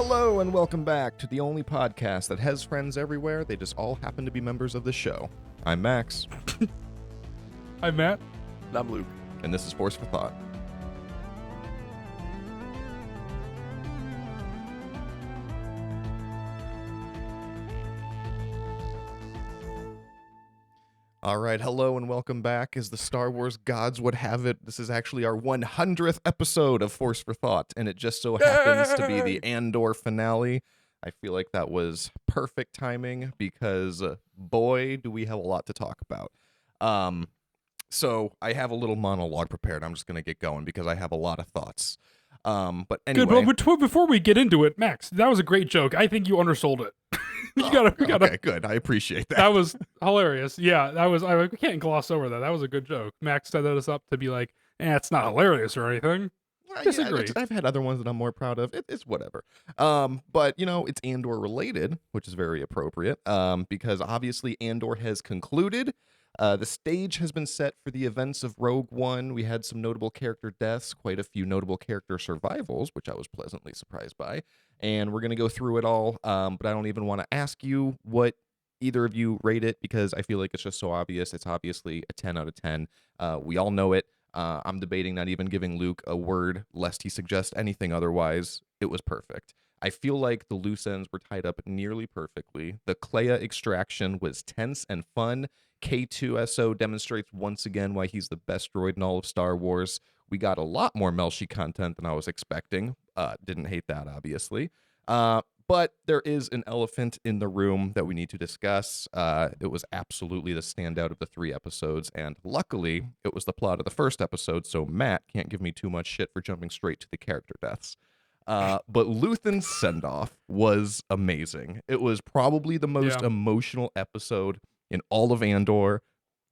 Hello and welcome back to the only podcast that has friends everywhere. They just all happen to be members of the show. I'm Max. I'm Matt. And I'm Luke. And this is Force for Thought. All right, hello and welcome back. As the Star Wars gods would have it, this is actually our 100th episode of Force for Thought, and it just so happens to be the Andor finale. I feel like that was perfect timing because, boy, do we have a lot to talk about. So I have a little monologue prepared. I'm just going to get going because I have a lot of thoughts. But anyway. Good, but before we get into it, Max, that was a great joke. I think you undersold it. We gotta. Okay, good. I appreciate that. That was hilarious. Yeah, that was. I can't gloss over that. That was a good joke. Max set us up to be like, it's not hilarious or anything. Disagree. Yeah, I've had other ones that I'm more proud of. It's whatever. But it's Andor related, which is very appropriate. Because obviously Andor has concluded. The stage has been set for the events of Rogue One. We had some notable character deaths, quite a few notable character survivals, which I was pleasantly surprised by. And we're going to go through it all, but I don't even want to ask you what either of you rate it because I feel like it's just so obvious. It's obviously a 10 out of 10. We all know it. I'm debating not even giving Luke a word lest he suggest anything otherwise. It was perfect. I feel like the loose ends were tied up nearly perfectly. The Kleya extraction was tense and fun. K2SO demonstrates once again why he's the best droid in all of Star Wars. We got a lot more Melshi content than I was expecting. Didn't hate that, obviously. But there is an elephant in the room that we need to discuss. It was absolutely the standout of the 3 episodes, and luckily, it was the plot of the first episode, so Matt can't give me too much shit for jumping straight to the character deaths. But Luthen's send-off was amazing. It was probably the most emotional episode in all of Andor,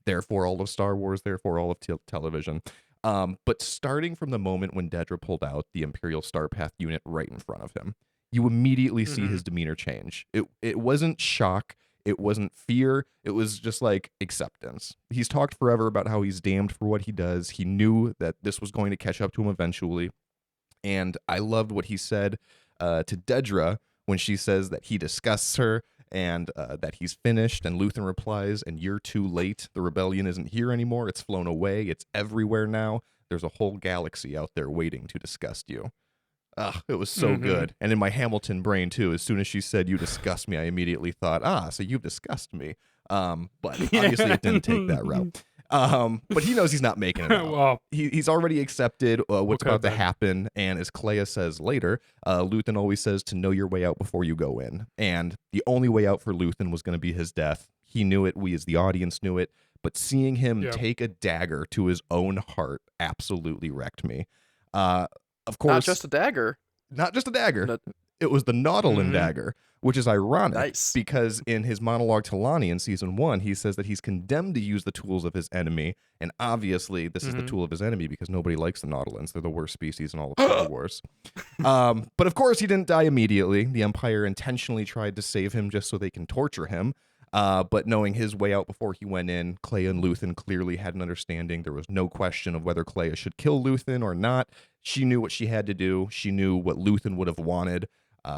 therefore all of Star Wars, therefore all of television. But starting from the moment when Dedra pulled out the Imperial Starpath unit right in front of him, you immediately see his demeanor change. It wasn't shock. It wasn't fear. It was just like acceptance. He's talked forever about how he's damned for what he does. He knew that this was going to catch up to him eventually. And I loved what he said to Dedra when she says that he disgusts her and that he's finished. And Luthen replies, and you're too late. The rebellion isn't here anymore. It's flown away. It's everywhere now. There's a whole galaxy out there waiting to disgust you. It was so good. And in my Hamilton brain, too, as soon as she said, you disgust me, I immediately thought, so you've disgust me. But obviously it didn't take that route. But he knows he's not making it out. Well, He's already accepted what's about to happen. And as Kleya says later, Luthen always says to know your way out before you go in. And the only way out for Luthen was going to be his death. He knew it. We as the audience knew it. But seeing him take a dagger to his own heart absolutely wrecked me. Of course, not just a dagger. Not just a dagger. It was the Nautolan dagger, which is ironic because in his monologue to Lonnie in season 1, he says that he's condemned to use the tools of his enemy. And obviously this is the tool of his enemy because nobody likes the Nautolans. They're the worst species in all of Star Wars. But of course he didn't die immediately. The Empire intentionally tried to save him just so they can torture him. But knowing his way out before he went in, Kleya and Luthen clearly had an understanding. There was no question of whether Kleya should kill Luthen or not. She knew what she had to do. She knew what Luthen would have wanted.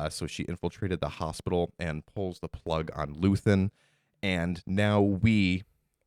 So she infiltrated the hospital and pulls the plug on Luthen. And now we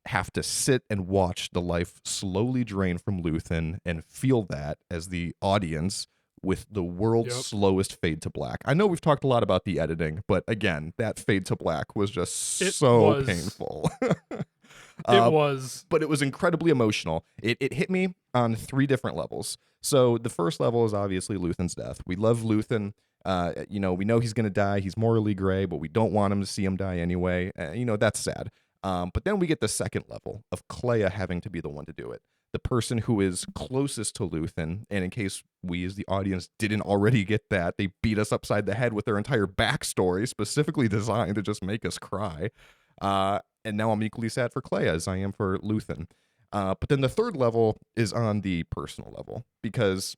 have to sit and watch the life slowly drain from Luthen and feel that as the audience with the world's slowest fade to black. I know we've talked a lot about the editing, but again, that fade to black was just so painful. It was. But it was incredibly emotional. It hit me on 3 different levels. So the first level is obviously Luthen's death. We love Luthen. We know he's going to die. He's morally gray, but we don't want him to see him die anyway. That's sad. But then we get the second level of Kleya having to be the one to do it. The person who is closest to Luthen, and in case we as the audience didn't already get that, they beat us upside the head with their entire backstory, specifically designed to just make us cry. And now I'm equally sad for Kleya as I am for Luthen. But then the third level is on the personal level, because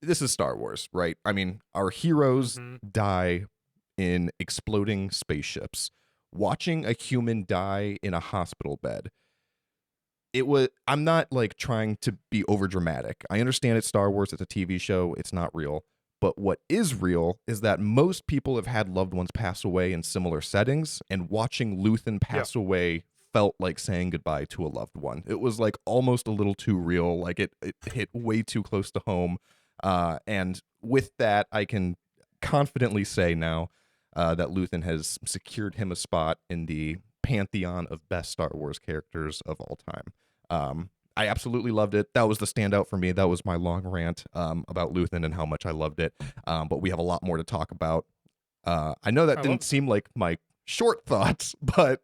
this is Star Wars, right? I mean, our heroes die in exploding spaceships. Watching a human die in a hospital bed, I'm not like trying to be over dramatic. I understand it's Star Wars, it's a TV show, it's not real. But what is real is that most people have had loved ones pass away in similar settings, and watching Luthen Yeah. pass away felt like saying goodbye to a loved one. It was like almost a little too real, like it hit way too close to home. And with that, I can confidently say now that Luthen has secured him a spot in the pantheon of best Star Wars characters of all time. I absolutely loved it. That was the standout for me. That was my long rant about Luthen and how much I loved it. But we have a lot more to talk about. I know that I didn't love seem like my short thoughts, but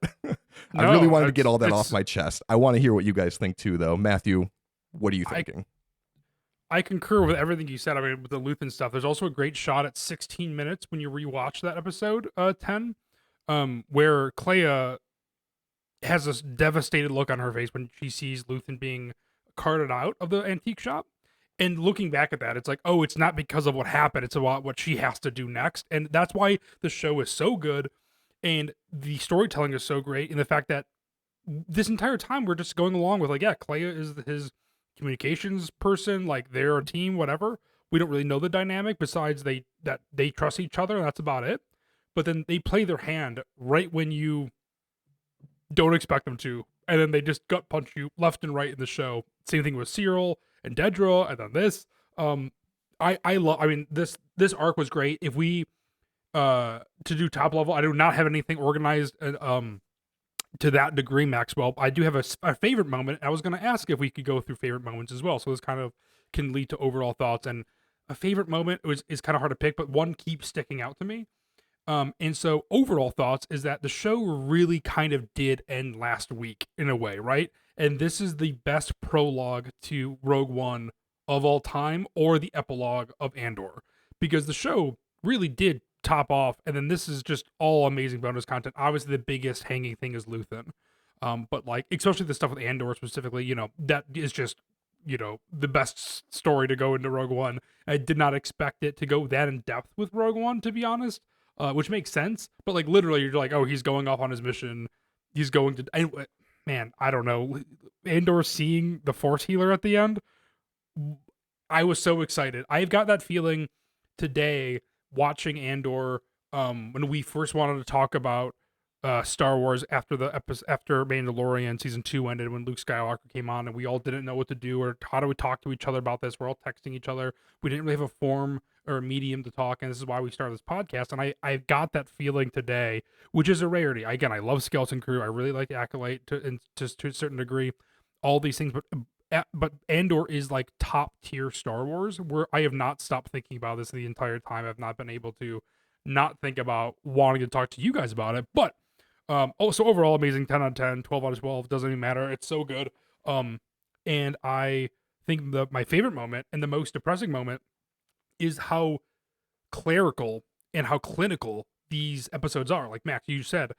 I really No, wanted to get all that off it's my chest. I want to hear what you guys think too, though. Matthew, what are you I thinking? I concur with everything you said. I mean, with the Luthen stuff, there's also a great shot at 16 minutes when you rewatch that episode 10, where Clea has this devastated look on her face when she sees Luthen being carted out of the antique shop. And looking back at that, it's like, oh, it's not because of what happened. It's about what she has to do next. And that's why the show is so good. And the storytelling is so great. And the fact that this entire time we're just going along with, like, yeah, Clea is his communications person, like they're a team, whatever. We don't really know the dynamic besides they trust each other, and that's about it. But then they play their hand right when you don't expect them to, and then they just gut punch you left and right in the show. Same thing with Cyril and Dedra, and then this. Um, I love. I mean, this arc was great. If we to do top level, I do not have anything organized. To that degree, Maxwell. I do have a favorite moment. I was going to ask if we could go through favorite moments as well. So this kind of can lead to overall thoughts. And a favorite moment is kind of hard to pick, but one keeps sticking out to me. And so overall thoughts is that the show really kind of did end last week in a way, right? And this is the best prologue to Rogue One of all time, or the epilogue of Andor, because the show really did top off, and then this is just all amazing bonus content. Obviously, the biggest hanging thing is Luthen, but like especially the stuff with Andor specifically, that is just the best story to go into Rogue One. I did not expect it to go that in depth with Rogue One, to be honest, which makes sense. But like literally, you're like, oh, he's going off on his mission. He's going to. Man, I don't know. Andor seeing the Force healer at the end, I was so excited. I've got that feeling today watching Andor. When we first wanted to talk about Star Wars after after Mandalorian season 2 ended, when Luke Skywalker came on, and we all didn't know what to do or how do we talk to each other about this. We're all texting each other. We didn't really have a form or a medium to talk, and this is why we started this podcast. And I got that feeling today, which is a rarity. Again, I love Skeleton Crew. I really like Acolyte to a certain degree. All these things, but Andor is like top tier Star Wars, where I have not stopped thinking about this the entire time. I've not been able to not think about wanting to talk to you guys about it. But so overall amazing, 10 out of 10, 12 out of 12, doesn't even matter. It's so good. And I think my favorite moment and the most depressing moment is how clerical and how clinical these episodes are. Like Max, you said,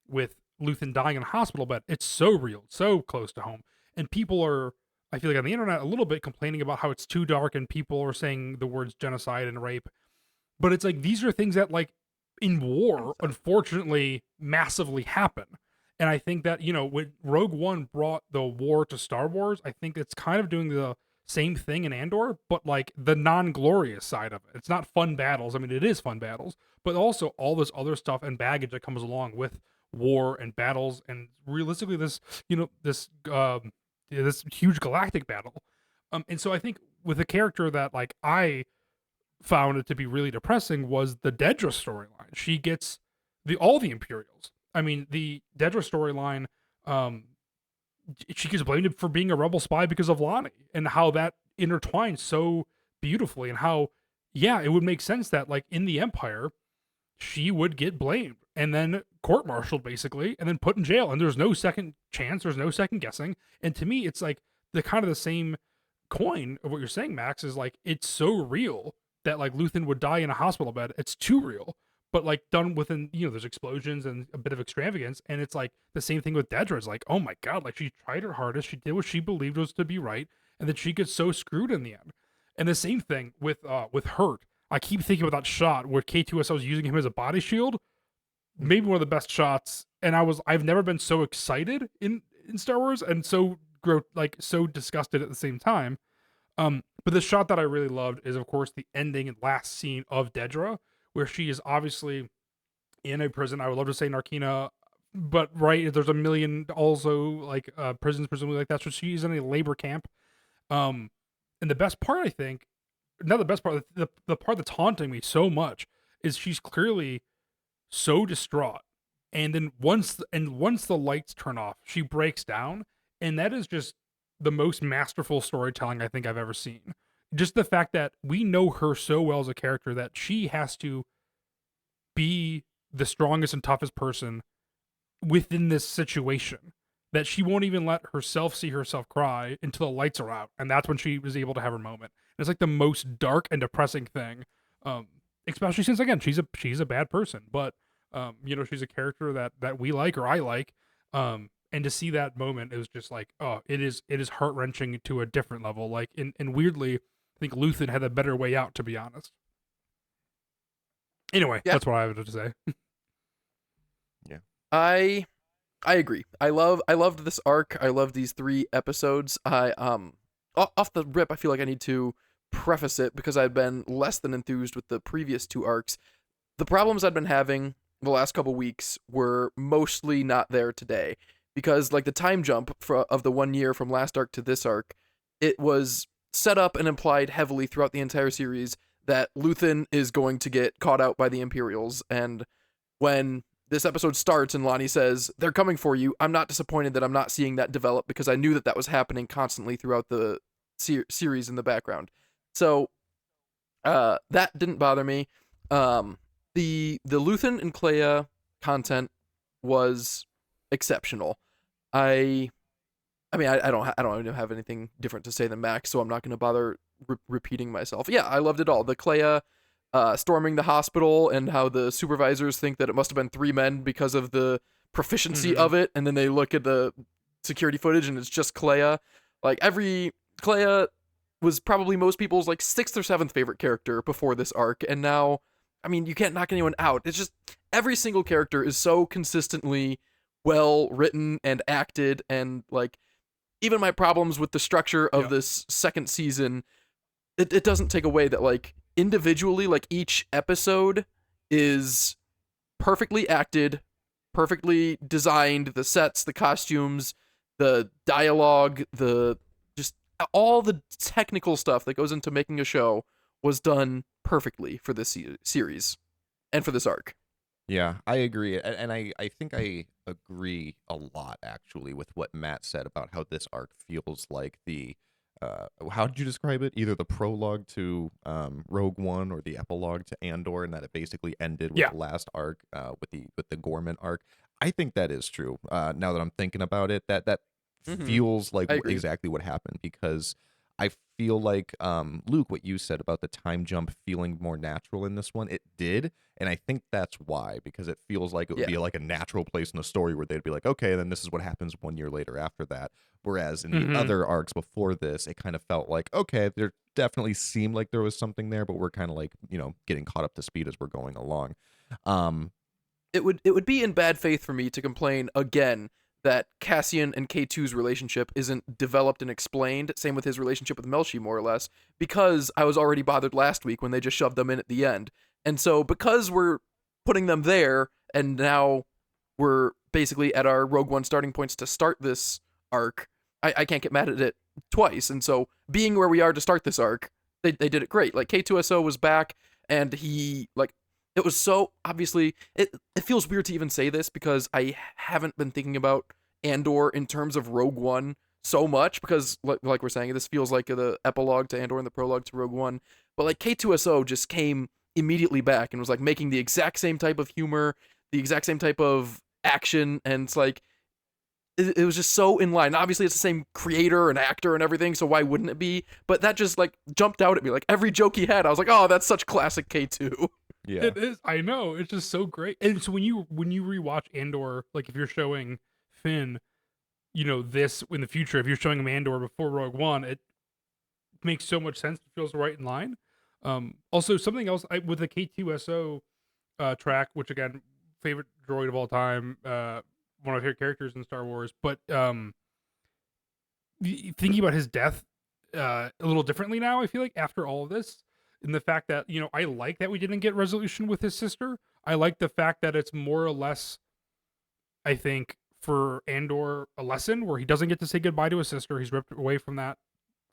with Luthen dying in a hospital bed, it's so real, so close to home. And people are, I feel like on the internet, a little bit complaining about how it's too dark and people are saying the words genocide and rape. But it's like these are things that, like, in war, unfortunately, massively happen. And I think that, when Rogue One brought the war to Star Wars, I think it's kind of doing the same thing in Andor, but like the non-glorious side of it. It's not fun battles. I mean, it is fun battles, but also all this other stuff and baggage that comes along with war and battles, and realistically, this huge galactic battle. And so I think with a character that, like, I found it to be really depressing was the Dedra storyline. She gets all the Imperials. I mean, the Dedra storyline, she gets blamed for being a rebel spy because of Lonnie, and how that intertwines so beautifully, and how, yeah, it would make sense that, like, in the Empire, she would get blamed and then court-martialed basically, and then put in jail, and there's no second chance, there's no second guessing. And to me, it's like the kind of the same coin of what you're saying, Max, is like it's so real that, like, Luthen would die in a hospital bed. It's too real, but like done within, there's explosions and a bit of extravagance. And it's like the same thing with Dedra. It's like, oh my god, like, she tried her hardest, she did what she believed was to be right, and then she gets so screwed in the end. And the same thing with Hurt. I keep thinking about that shot where K2SO was using him as a body shield. Maybe one of the best shots. And I've never been so excited in Star Wars, and so so disgusted at the same time. But the shot that I really loved is, of course, the ending and last scene of Dedra, where she is obviously in a prison. I would love to say Narkina, but right, there's a million also like prisons presumably like that. So she's in a labor camp. Um, and the best part, I think, not the best part, the part that's haunting me so much is she's clearly so distraught, and then once the lights turn off, she breaks down, and that is just the most masterful storytelling I think I've ever seen. Just the fact that we know her so well as a character that she has to be the strongest and toughest person within this situation, that she won't even let herself see herself cry until the lights are out, and that's when she was able to have her moment. And it's like the most dark and depressing thing, um, especially since again she's a bad person, but she's a character that we like or I like, and to see that moment, it was just like, oh, it is heart wrenching to a different level. Like, and weirdly, I think Luthen had a better way out, to be honest. Anyway, Yeah, that's what I have to say. Yeah. I I agree. I loved this arc. I loved these 3 episodes. Off the rip, I feel like I need to preface it because I've been less than enthused with the previous 2 arcs. The problems I'd been having the last couple weeks were mostly not there today because like the time jump of the 1 year from last arc to this arc, it was set up and implied heavily throughout the entire series that Luthen is going to get caught out by the Imperials, and when this episode starts and Lonnie says they're coming for you, I'm not disappointed that I'm not seeing that develop because I knew that that was happening constantly throughout the series in the background. So that didn't bother me. The Luthen and Clea content was exceptional. I I mean I don't even have anything different to say than Max, so I'm not going to bother repeating myself. Yeah, I loved it all. The Clea storming the hospital and how the supervisors think that it must have been 3 men because of the proficiency Mm-hmm. of it, and then they look at the security footage and it's just Clea. Like every Clea was probably most people's like 6th or 7th favorite character before this arc, and now, I mean, you can't knock anyone out. It's just every single character is so consistently well written and acted, and like even my problems with the structure of Yeah. this second season, it doesn't take away that like individually, like each episode is perfectly acted, perfectly designed, the sets, the costumes, the dialogue, the just all the technical stuff that goes into making a show was done perfectly for this series and for this arc. Yeah, I agree. And I think I agree a lot actually with what Matt said about how this arc feels like the how did you describe it? Either the prologue to Rogue One or the epilogue to Andor, and that it basically ended with Yeah. the last arc with the Gorman arc. I think that is true. Now that I'm thinking about it, that Mm-hmm. feels like I agree. exactly what happened because I feel like Luke, what you said about the time jump feeling more natural in this one, it did, and I think that's why, because it feels like it would Yeah. be like a natural place in the story where they'd be like, okay, then this is what happens 1 year later after that. Whereas in the Mm-hmm. other arcs before this, it kind of felt like, okay, there definitely seemed like there was something there, but we're kind of like, getting caught up to speed as we're going along. Um, It would be in bad faith for me to complain again that Cassian and K2's relationship isn't developed and explained. Same with his relationship with Melshi, more or less, because I was already bothered last week when they just shoved them in at the end. And so because we're putting them there, and now we're basically at our Rogue One starting points to start this arc, I can't get mad at it twice. And so being where we are to start this arc, they did it great. Like K2SO was back, and he like it was so obviously it feels weird to even say this because I haven't been thinking about Andor in terms of Rogue One so much because like we're saying, this feels like the epilogue to Andor and the prologue to Rogue One. But like K2SO just came immediately back and was like making the exact same type of humor, the exact same type of action, and it's like it was just so in line. Obviously, it's the same creator and actor and everything, so why wouldn't it be? But that just like jumped out at me. Like every joke he had, I was like, oh, that's such classic K2. yeah. It is. I know. It's just so great. And so when you rewatch Andor, like if you're showing Finn, this in the future, if you're showing him Andor before Rogue One, it makes so much sense. It feels right in line. Also something else with the K2SO track, which again, favorite droid of all time, one of my favorite characters in Star Wars. But thinking about his death a little differently now. I feel like after all of this, in the fact that I like that we didn't get resolution with his sister. I like the fact that it's more or less, I think, for Andor a lesson where he doesn't get to say goodbye to his sister. He's ripped away from that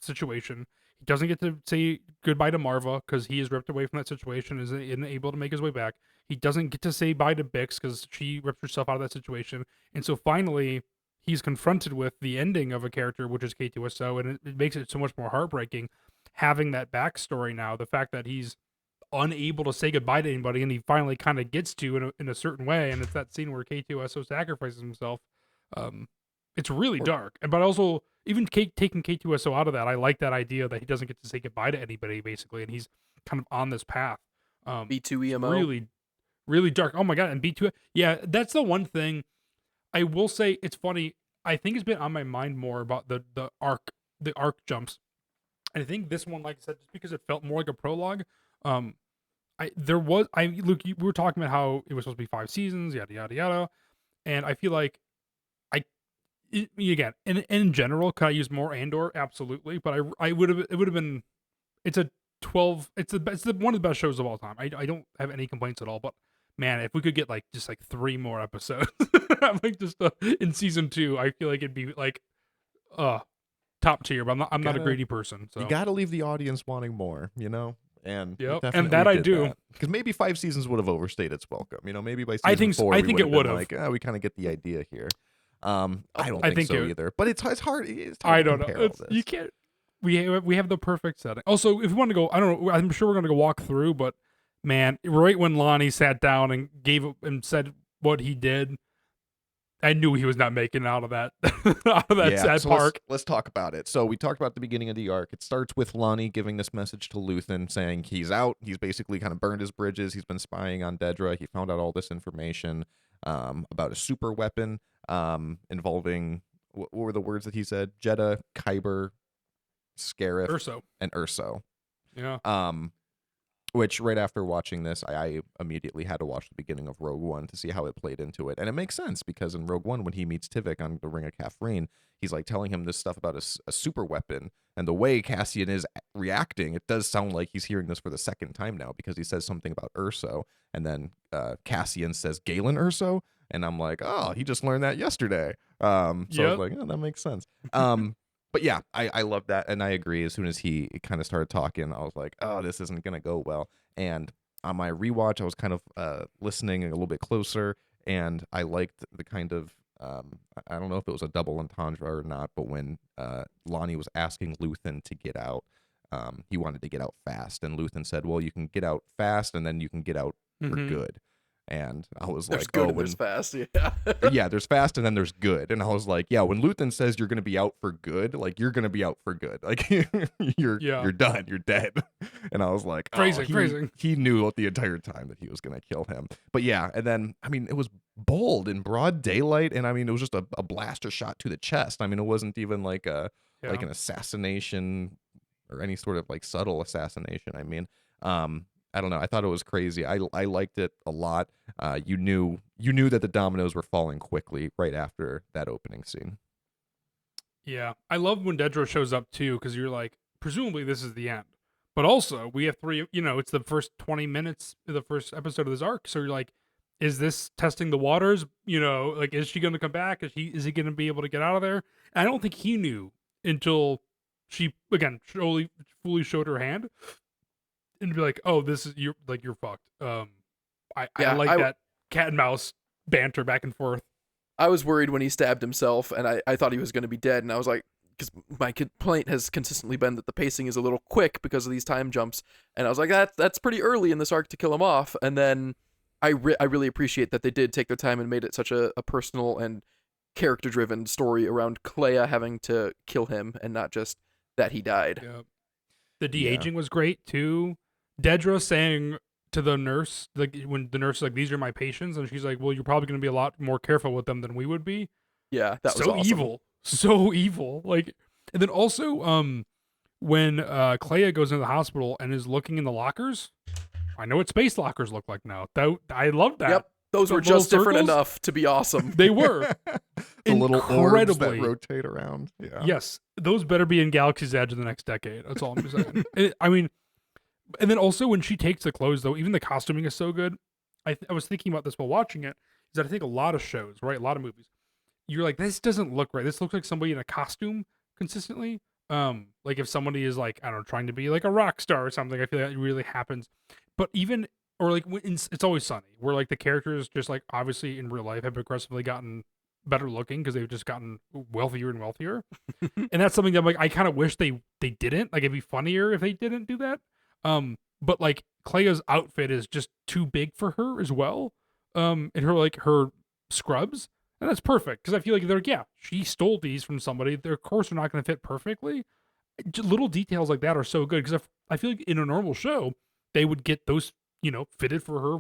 situation. He doesn't get to say goodbye to Marva because he is ripped away from that situation, isn't able to make his way back. He doesn't get to say bye to Bix because she ripped herself out of that situation. And so finally, he's confronted with the ending of a character, which is K2SO, and it makes it so much more heartbreaking having that backstory now. The fact that he's unable to say goodbye to anybody, and he finally kind of gets to in a certain way, and it's that scene where K2SO sacrifices himself. It's really dark, but also even taking K2SO out of that, I like that idea that he doesn't get to say goodbye to anybody basically, and he's kind of on this path. B2 It's EMO. really, really dark. Oh my god! And B2, yeah, that's the one thing I will say. It's funny. I think it's been on my mind more about the arc jumps. And I think this one, like I said, just because it felt more like a prologue. Um, Luke, we were talking about how it was supposed to be 5 seasons, yada yada yada, and I feel like again, in general, could I use more Andor? Absolutely, but I would have, it would have been. It's a 12. It's one of the best shows of all time. I don't have any complaints at all. But man, if we could get like just like 3 more episodes, like just in season 2, I feel like it'd be like top tier. But I'm not a greedy person, so You got to leave the audience wanting more, And we yep, and definitely that I did do. that. Because maybe 5 seasons would have overstayed its welcome. Maybe by season 4, I think it would have. like, we kind of get the idea here. I don't I think think so either. But it's hard. It's hard I to don't compare know. all this. You can't. We have the perfect setting. Also, if you want to go, I don't know. I'm sure we're gonna go walk through, but man, right when Lonnie sat down and said what he did, I knew he was not making it out of that sad so park. Let's talk about it. So we talked about the beginning of the arc. It starts with Lonnie giving this message to Luthen saying he's out. He's basically kind of burned his bridges. He's been spying on Dedra. He found out all this information about a super weapon involving what were the words that he said? Jedha, Kyber, Scarif, Urso. and Urso. Yeah. Which right after watching this, I immediately had to watch the beginning of Rogue One to see how it played into it. And it makes sense because in Rogue One, when he meets Tivik on the Ring of Catherine, he's like telling him this stuff about a super weapon. And the way Cassian is reacting, it does sound like he's hearing this for the second time now because he says something about Urso. And then Cassian says Galen Urso. And I'm like, oh, he just learned that yesterday. I was like, oh, that makes sense. But yeah, I love that, and I agree. As soon as he kind of started talking, I was like, oh, this isn't going to go well. And on my rewatch, I was kind of listening a little bit closer, and I liked the kind of, I don't know if it was a double entendre or not, but when Lonnie was asking Luthen to get out, he wanted to get out fast, and Luthen said, well, you can get out fast, and then you can get out for good. And I was There's like, good oh, and there's fast, yeah. yeah, there's fast and then there's good. And I was like, yeah, when Luthen says you're gonna be out for good, like you're gonna be out for good. Like you're done, you're dead. And I was like, phrasing. He knew the entire time that he was gonna kill him. But yeah, and then I mean it was bold in broad daylight, and I mean it was just a blaster shot to the chest. I mean, it wasn't even like like an assassination or any sort of like subtle assassination. I mean, I don't know. I thought it was crazy. I liked it a lot. You knew that the dominoes were falling quickly right after that opening scene. Yeah, I love when Dedra shows up too, because you're like, presumably this is the end, but also we have 3. It's the first 20 minutes of the first episode of this arc, so you're like, is this testing the waters? Like, is she going to come back? Is he going to be able to get out of there? And I don't think he knew until she again fully showed her hand. And be like, oh, this is you're fucked. I like that cat and mouse banter back and forth. I was worried when he stabbed himself, and I thought he was going to be dead, and I was like, because my complaint has consistently been that the pacing is a little quick because of these time jumps, and I was like, that's pretty early in this arc to kill him off. And then I really appreciate that they did take their time and made it such a personal and character-driven story around Clea having to kill him, and not just that he died. Yep. The de-aging was great too. Dedra saying to the nurse, like when the nurse is like, "These are my patients," and she's like, "Well, you're probably going to be a lot more careful with them than we would be." Yeah, that was so awesome. so evil. Like, and then also, when Clea goes into the hospital and is looking in the lockers, I know what space lockers look like now. I love that. Yep. Those The were little just different circles? enough to be awesome. They were The little orbs that incredibly. rotate around. Yeah. Yes, those better be in Galaxy's Edge in the next decade. That's all I'm saying. I mean, and then also when she takes the clothes, though, even the costuming is so good. I was thinking about this while watching it. Is that I think a lot of shows, right, a lot of movies, you're like, this doesn't look right. This looks like somebody in a costume consistently. Like if somebody is like, I don't know, trying to be like a rock star or something, I feel like it really happens. But even, or like It's Always Sunny, where like the characters just like obviously in real life have progressively gotten better looking because they've just gotten wealthier and wealthier. And that's something that I'm like, I kind of wish they didn't. Like it'd be funnier if they didn't do that. But like Clea's outfit is just too big for her as well. And her scrubs. And that's perfect because I feel like they're, yeah, she stole these from somebody. They're, of course, they're not going to fit perfectly. Little details like that are so good because I feel like in a normal show, they would get those, fitted for her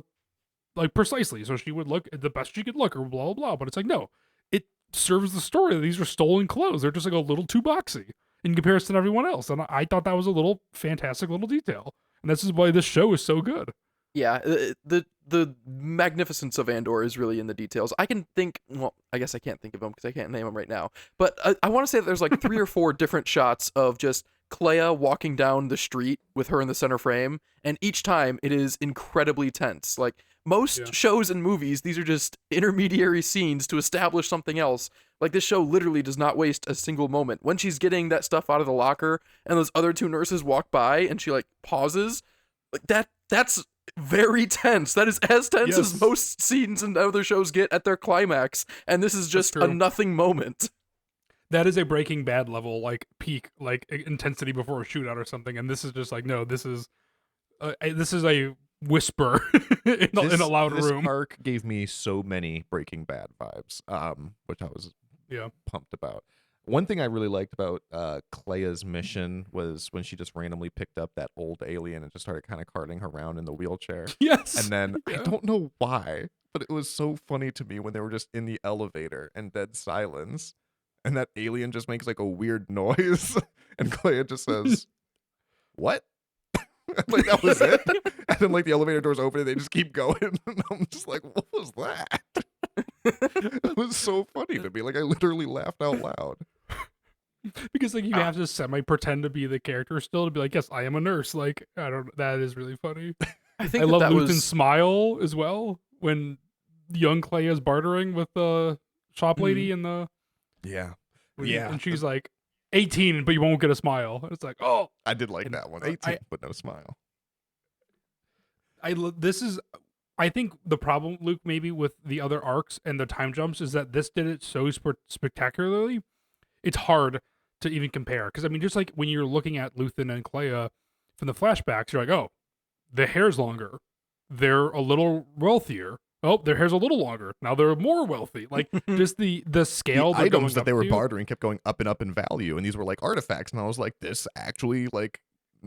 like precisely. So she would look the best she could look or blah, blah, blah. But it's like, no, it serves the story that these are stolen clothes. They're just like a little too boxy in comparison to everyone else. And I thought that was a little fantastic little detail. And this is why this show is so good. Yeah, the magnificence of Andor is really in the details. I can think, well, I guess I can't think of them because I can't name them right now. But I want to say that there's like 3 or 4 different shots of just Clea walking down the street with her in the center frame, and each time it is incredibly tense. Like most shows and movies, these are just intermediary scenes to establish something else. Like this show literally does not waste a single moment. When she's getting that stuff out of the locker and those other 2 nurses walk by and she like pauses, like that's very tense. That is as tense as most scenes in other shows get at their climax, and this is just a nothing moment. That is a Breaking Bad level, like peak, like intensity before a shootout or something, and this is just like, no, this is a whisper in a loud room. This arc gave me so many Breaking Bad vibes, which I was pumped about. One thing I really liked about Clea's mission was when she just randomly picked up that old alien and just started kind of carting her around in the wheelchair. Yes. And then I don't know why, but it was so funny to me when they were just in the elevator and dead silence. And that alien just makes like a weird noise. And Clea just says, "What?" Like that was it. And then like the elevator doors open and they just keep going. And I'm just like, what was that? It was so funny to me. Like I literally laughed out loud. Because like you have to semi pretend to be the character still to be like, yes, I am a nurse. Like that is really funny. I love Luthen's smile as well when young Clea is bartering with the shop lady and the and she's like 18 but you won't get a smile. It's like, oh, I did like that one. 18 but no smile. I think the problem, Luke, maybe with the other arcs and the time jumps is that this did it so spectacularly. It's hard to even compare because I mean, just like when you're looking at Luthen and Clea from the flashbacks, you're like, oh, their hair's longer, they're a little wealthier. Oh, their hair's a little longer. Now they're more wealthy. Like just the scale, the items that they were bartering kept going up and up in value, and these were like artifacts. And I was like, this actually like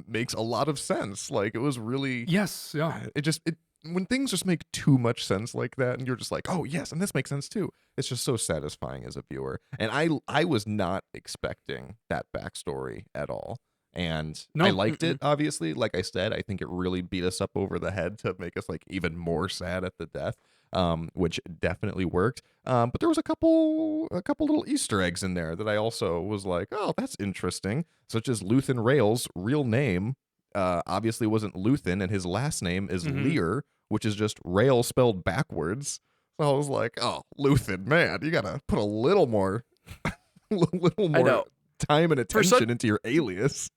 makes a lot of sense. Like it was really It when things just make too much sense like that, and you're just like, oh yes, and this makes sense too. It's just so satisfying as a viewer. And I was not expecting that backstory at all. And I liked it, obviously. Like I said, I think it really beat us up over the head to make us like even more sad at the death, which definitely worked. But there was a couple little Easter eggs in there that I also was like, oh, that's interesting. Such as Luthen Rail's real name obviously wasn't Luthen, and his last name is Lear, which is just Rail spelled backwards. So I was like, oh, Luthen, man, you gotta put a little more, time and attention into your alias.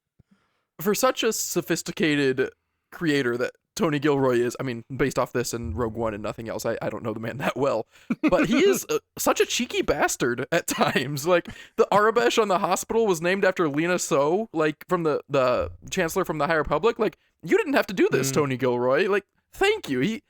For such a sophisticated creator that Tony Gilroy is, I mean, based off this and Rogue One and nothing else, I don't know the man that well, but he is such a cheeky bastard at times. Like, the Arabesh on the hospital was named after Lena So, like, from the Chancellor from the High Republic. Like, you didn't have to do this, Tony Gilroy. Like, thank you.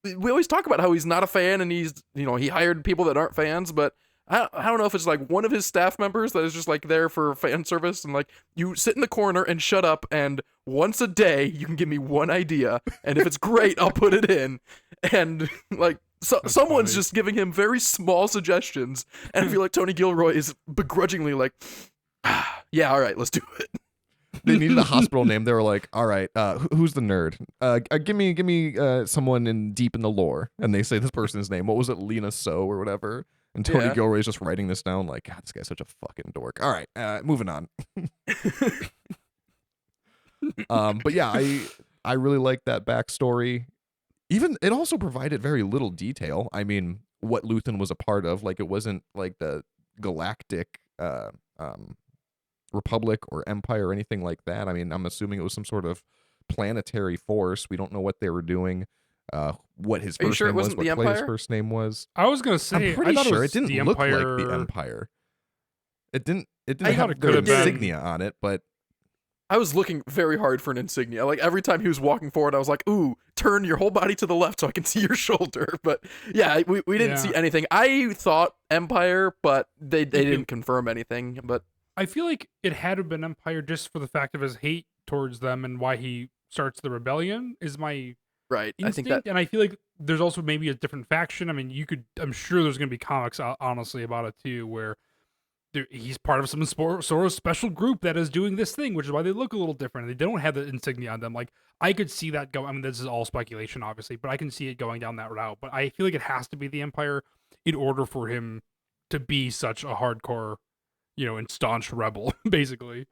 We always talk about how he's not a fan and he's, he hired people that aren't fans, but I don't know if it's like one of his staff members that is just like there for fan service and like you sit in the corner and shut up and once a day you can give me one idea and if it's great I'll put it in and like someone's funny. Just giving him very small suggestions and I feel like Tony Gilroy is begrudgingly like yeah, all right, let's do it. They needed a hospital name. They were like, all right, who's the nerd? Give me someone deep in the lore. And they say this person's name. What was it? Lena So or whatever. And Tony Yeah. Gilroy's just writing this down like, God, this guy's such a fucking dork. All right, moving on. But yeah, I really like that backstory. Even it also provided very little detail. I mean, what Luthen was a part of, like it wasn't like the galactic republic or empire or anything like that. I mean, I'm assuming it was some sort of planetary force. We don't know what they were doing. What his Are you first sure it name was, wasn't what the Clay's Empire? first name was. I was gonna say, I'm pretty I thought sure it, it was didn't the look Empire. like the Empire. It didn't I thought have it their could have been- insignia on it, but I was looking very hard for an insignia. Like every time he was walking forward, I was like, "Ooh, turn your whole body to the left so I can see your shoulder." But yeah, we didn't Yeah. see anything. I thought Empire, but they didn't confirm anything. But I feel like it had to have been Empire just for the fact of his hate towards them and why he starts the rebellion is my right, I think instinct. that And I feel like there's also maybe a different faction. I mean, I'm sure there's going to be comics, honestly, about it too, where he's part of some sort of special group that is doing this thing, which is why they look a little different. They don't have the insignia on them. Like, I could see that go. I mean, this is all speculation, obviously, but I can see it going down that route. But I feel like it has to be the Empire in order for him to be such a hardcore, and staunch rebel, basically.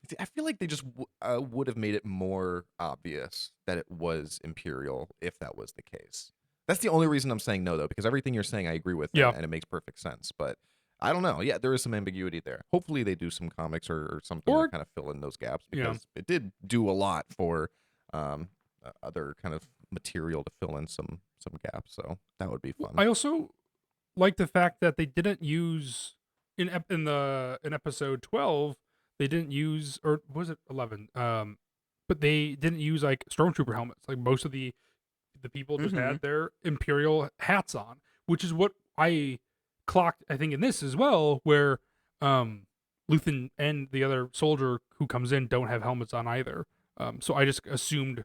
See, I feel like they just would have made it more obvious that it was Imperial if that was the case. That's the only reason I'm saying no, though, because everything you're saying I agree with, Yeah. and it makes perfect sense. But I don't know. Yeah, there is some ambiguity there. Hopefully, they do some comics or something Or- to kind of fill in those gaps Yeah. because it did do a lot for other kind of material to fill in some gaps. So that would be fun. I also like the fact that they didn't use in episode 12 they didn't use, or was it 11, but they didn't use like stormtrooper helmets. Like most of the people just had their Imperial hats on, which is what I clocked, I think, in this as well, where Luthen and the other soldier who comes in don't have helmets on either. So I just assumed,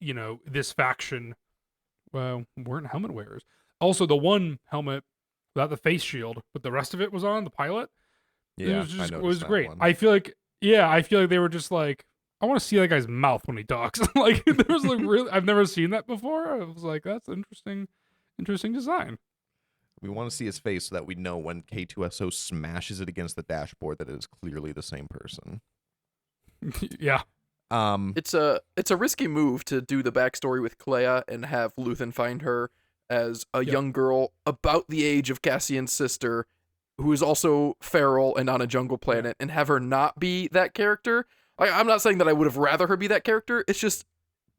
this faction weren't helmet wearers. Also, the one helmet without the face shield, but the rest of it was on the pilot. Yeah, it I was noticed that great. one. I feel like they were just like, I want to see that guy's mouth when he talks. Like there was like really, I've never seen that before. I was like, that's interesting design. We want to see his face so that we know when K2SO smashes it against the dashboard that it is clearly the same person. Yeah. it's a risky move to do the backstory with Clea and have Luthen find her as a young girl about the age of Cassian's sister, who is also feral and on a jungle planet, and have her not be that character. I'm not saying that I would have rather her be that character. It's just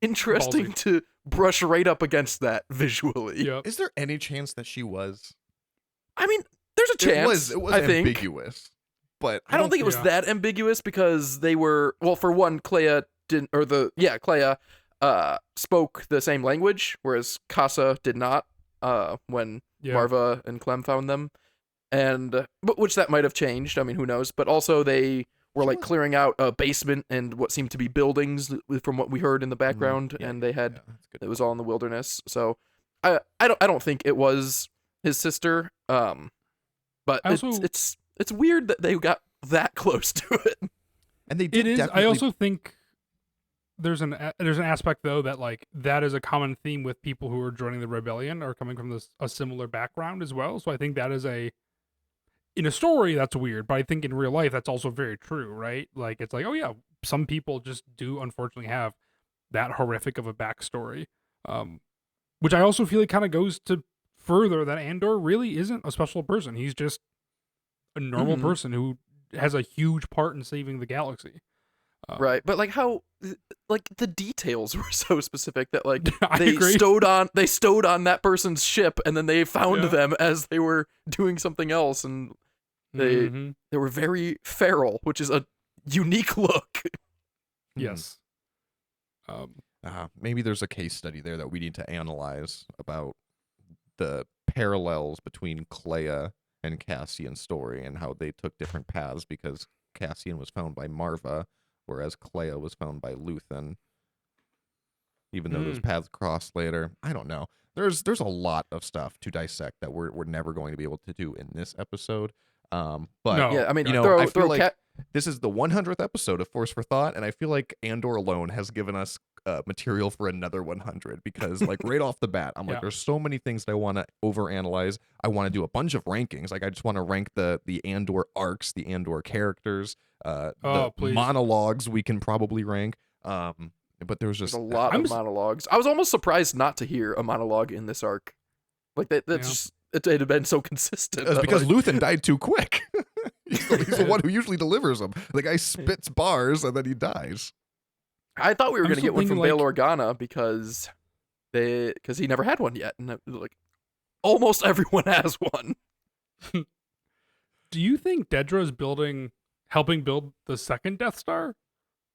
interesting Ballsy. to brush right up against that visually. Yep. Is there any chance that she was? I mean, there's a chance. It was I think. ambiguous, but I don't think it was yeah. that ambiguous because they were, well, for one, Clea didn't, or Clea spoke the same language, whereas Casa did not when Yeah. Marva and Clem found them. And, but which that might have changed. I mean, who knows? But also they were like clearing out a basement and what seemed to be buildings from what we heard in the background, and they had, that's good. it was all in the wilderness. So I don't think it was his sister. But I also- it's weird that they got that close to it. And they did It is. definitely. I also think there's an aspect though that like that is a common theme with people who are joining the rebellion or coming from a similar background as well. So I think that is in a story that's weird, but I think in real life that's also very true, right? Like it's like, oh yeah, some people just do unfortunately have that horrific of a backstory, which I also feel like kind of goes to further that Andor really isn't a special person. He's just a normal person who has a huge part in saving the galaxy. Right, but like how, like the details were so specific that like I they agree. stowed on that person's ship, and then they found Yeah. them as they were doing something else, and they Mhm. they were very feral, which is a unique look. Yes. Maybe there's a case study there that we need to analyze about the parallels between Clea and Cassian's story and how they took different paths because Cassian was found by Marva, whereas Clea was found by Luthen. Even though those paths crossed later, I don't know. There's a lot of stuff to dissect that we're never going to be able to do in this episode. But No. Yeah, I mean, you know, throw, I feel throw like this is the 100th episode of Force for Thought, and I feel like Andor alone has given us material for another 100 because, like, right off the bat, I'm like, Yeah. there's so many things that I want to overanalyze. I want to do a bunch of rankings. Like, I just want to rank the Andor arcs, the Andor characters, the Please. monologues we can probably rank. But there was There's just a lot of monologues. I was almost surprised not to hear a monologue in this arc. Like that's Yeah. just it had been so consistent. It's because like, Luthen died too quick. He's the one who usually delivers them. The guy spits bars and then he dies. I thought we were I'm going to still get one from thinking, Bail like- Organa because he never had one yet, and like almost everyone has one. Do you think Dedra is helping build the second Death Star?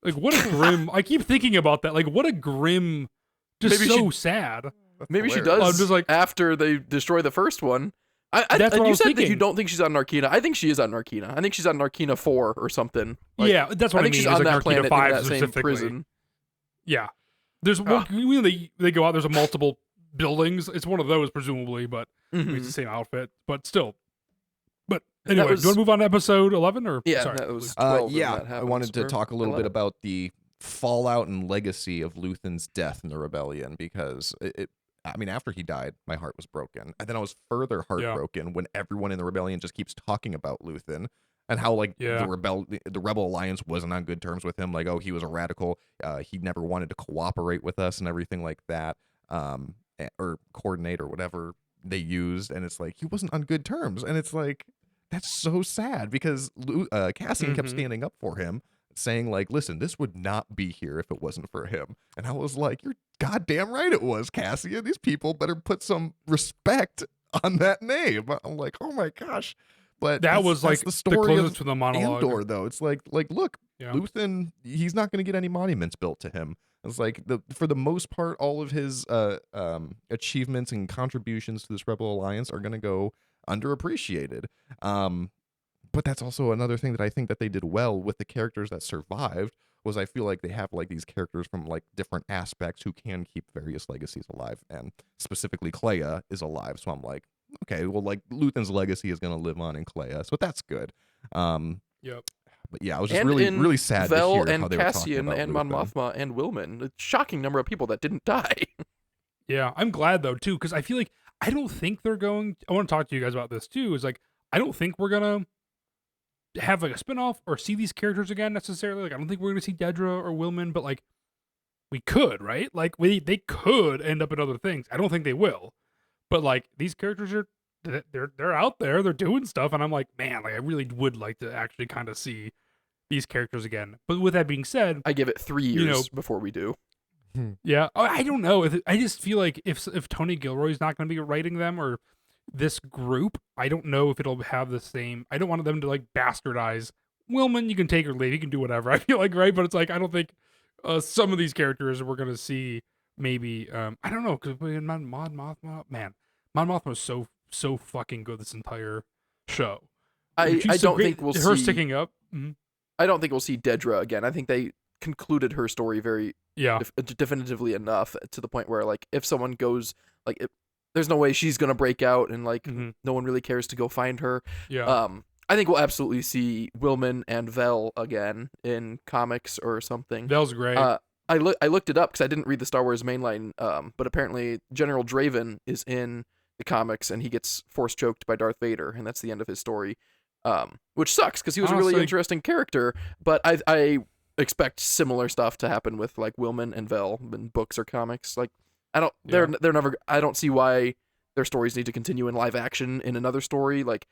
Like, what a grim. I keep thinking about that. Like, what a grim. Just Maybe so sad. Maybe she hilarious. does. I'm just like- after they destroy the first one. That's and what I you was said that you thinking. don't think she's on Narkina. I think she is on Narkina. I think she's on Narkina 4 or something. Like, Yeah, that's what I think mean. she's is on like that Narkina planet in 5 that same specifically. prison. Yeah. There's when they go out, there's a multiple buildings. It's one of those, presumably, but Mhm. it's the same outfit. But still. But anyway, was- do you want to move on to episode 11? Or Yeah, sorry. that was 12 when Yeah, that I happens, wanted to or talk a little bit 11. about the fallout and legacy of Luthen's death in the rebellion because I mean, after he died, my heart was broken. And then I was further heartbroken when everyone in the rebellion just keeps talking about Luthen and how, like, Yeah. the Rebel Alliance wasn't on good terms with him. Like, oh, he was a radical. He never wanted to cooperate with us and everything like that, or coordinate or whatever they used. And it's like, he wasn't on good terms. And it's like, that's so sad because Cassian kept Mhm. standing up for him, saying, like, listen, this would not be here if it wasn't for him. And I was like, you're goddamn right it was, Cassian. These people better put some respect on that name. I'm like, oh my gosh. But That was like the the story closest of to the monologue. Andor, though. It's like look, Yeah. Luthen, he's not going to get any monuments built to him. It's like for the most part, all of his achievements and contributions to this Rebel Alliance are going to go underappreciated. But that's also another thing that I think that they did well with the characters that survived was I feel like they have like these characters from like different aspects who can keep various legacies alive, and specifically Clea is alive. So I'm like, okay, well, like Luthen's legacy is going to live on in Clea, so that's good. Yep. But yeah, I was just And really in really sad Vel to hear how and they were talking Cassian about and Mon Luthen. Mothma and Wilman. A shocking number of people that didn't die. Yeah, I'm glad though too, because I feel like I don't think they're going. I want to talk to you guys about this too. Is like I don't think we're gonna have like a spinoff or see these characters again necessarily. Like I don't think we're gonna see Dedra or Wilman, but like we could, right? Like they could end up in other things. I don't think they will, but like these characters are they're out there, they're doing stuff, and I'm like, man, like I really would like to actually kind of see these characters again. But with that being said, I give it 3 years You know- before we do. yeah, I don't know. I just feel like if Tony Gilroy's not going to be writing them or this group, I don't know if it'll have the same. I don't want them to like bastardize Wilman. You can take or leave. You can do whatever. I feel like right, but it's like I don't think some of these characters we're going to see. Maybe I don't know because Mon Mothma, man, Mon Mothma was so fucking good this entire show. I She's so don't great. think we'll her see. sticking up. Mhm. I don't think we'll see Dedra again. I think they concluded her story very Yeah, definitively enough to the point where like if someone goes like there's no way she's gonna break out and like Mhm. no one really cares to go find her. yeah. I think we'll absolutely see Wilman and Vel again in comics or something. Vel's great. I looked it up because I didn't read the Star Wars mainline, but apparently General Draven is in the comics and he gets force choked by Darth Vader, and that's the end of his story, which sucks because he was a really Honestly- interesting character. But I expect similar stuff to happen with like Wilman and Vel in books or comics. Like I don't, they're never. I don't see why their stories need to continue in live action in another story. Like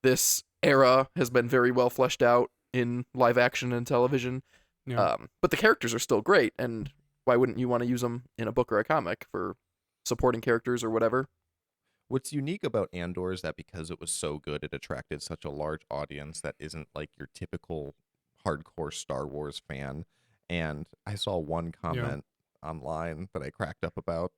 this era has been very well fleshed out in live action and television. Yeah. But the characters are still great, and why wouldn't you want to use them in a book or a comic for supporting characters or whatever? What's unique about Andor is that because it was so good, it attracted such a large audience that isn't like your typical hardcore Star Wars fan. And I saw one comment online that I cracked up about.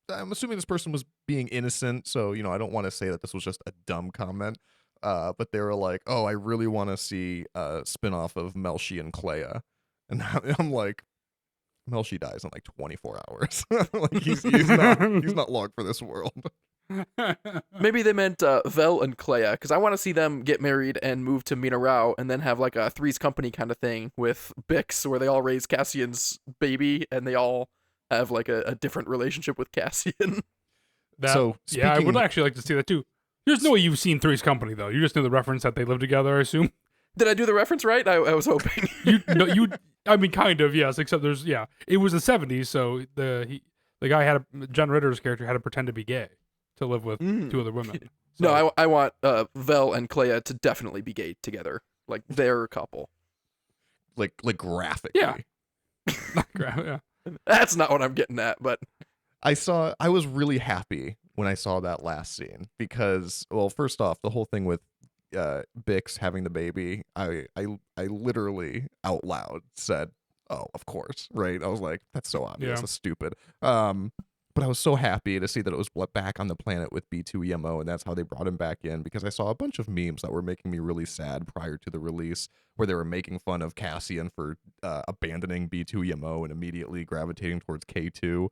I'm assuming this person was being innocent, so I don't want to say that this was just a dumb comment. But they were like, "Oh, I really want to see a spinoff of Melshi and Clea," and I'm like, Melshi dies in like 24 hours. Like he's not long for this world. Maybe they meant Vel and Clea, because I want to see them get married and move to Mina Rao, and then have like a Three's Company kind of thing with Bix, where they all raise Cassian's baby, and they all have like a different relationship with Cassian. So, yeah, I would speaking- actually like to see that too. There's no way you've seen Three's Company though. You just know the reference that they live together, I assume. Did I do the reference right? I was hoping. I mean, kind of, yes. Except it was the '70s, so the guy John Ritter's character had to pretend to be gay to live with two other women. So, No, I want Vel and Clea to definitely be gay together. Like, they're a couple. like graphically. Yeah. yeah. That's not what I'm getting at, but I was really happy when I saw that last scene because, well, first off, the whole thing with Bix having the baby, I literally out loud said, "Oh, of course," right? I was like, "That's so obvious, Yeah. that's stupid." But I was so happy to see that it was back on the planet with B2EMO, and that's how they brought him back in, because I saw a bunch of memes that were making me really sad prior to the release, where they were making fun of Cassian for abandoning B2EMO and immediately gravitating towards K2,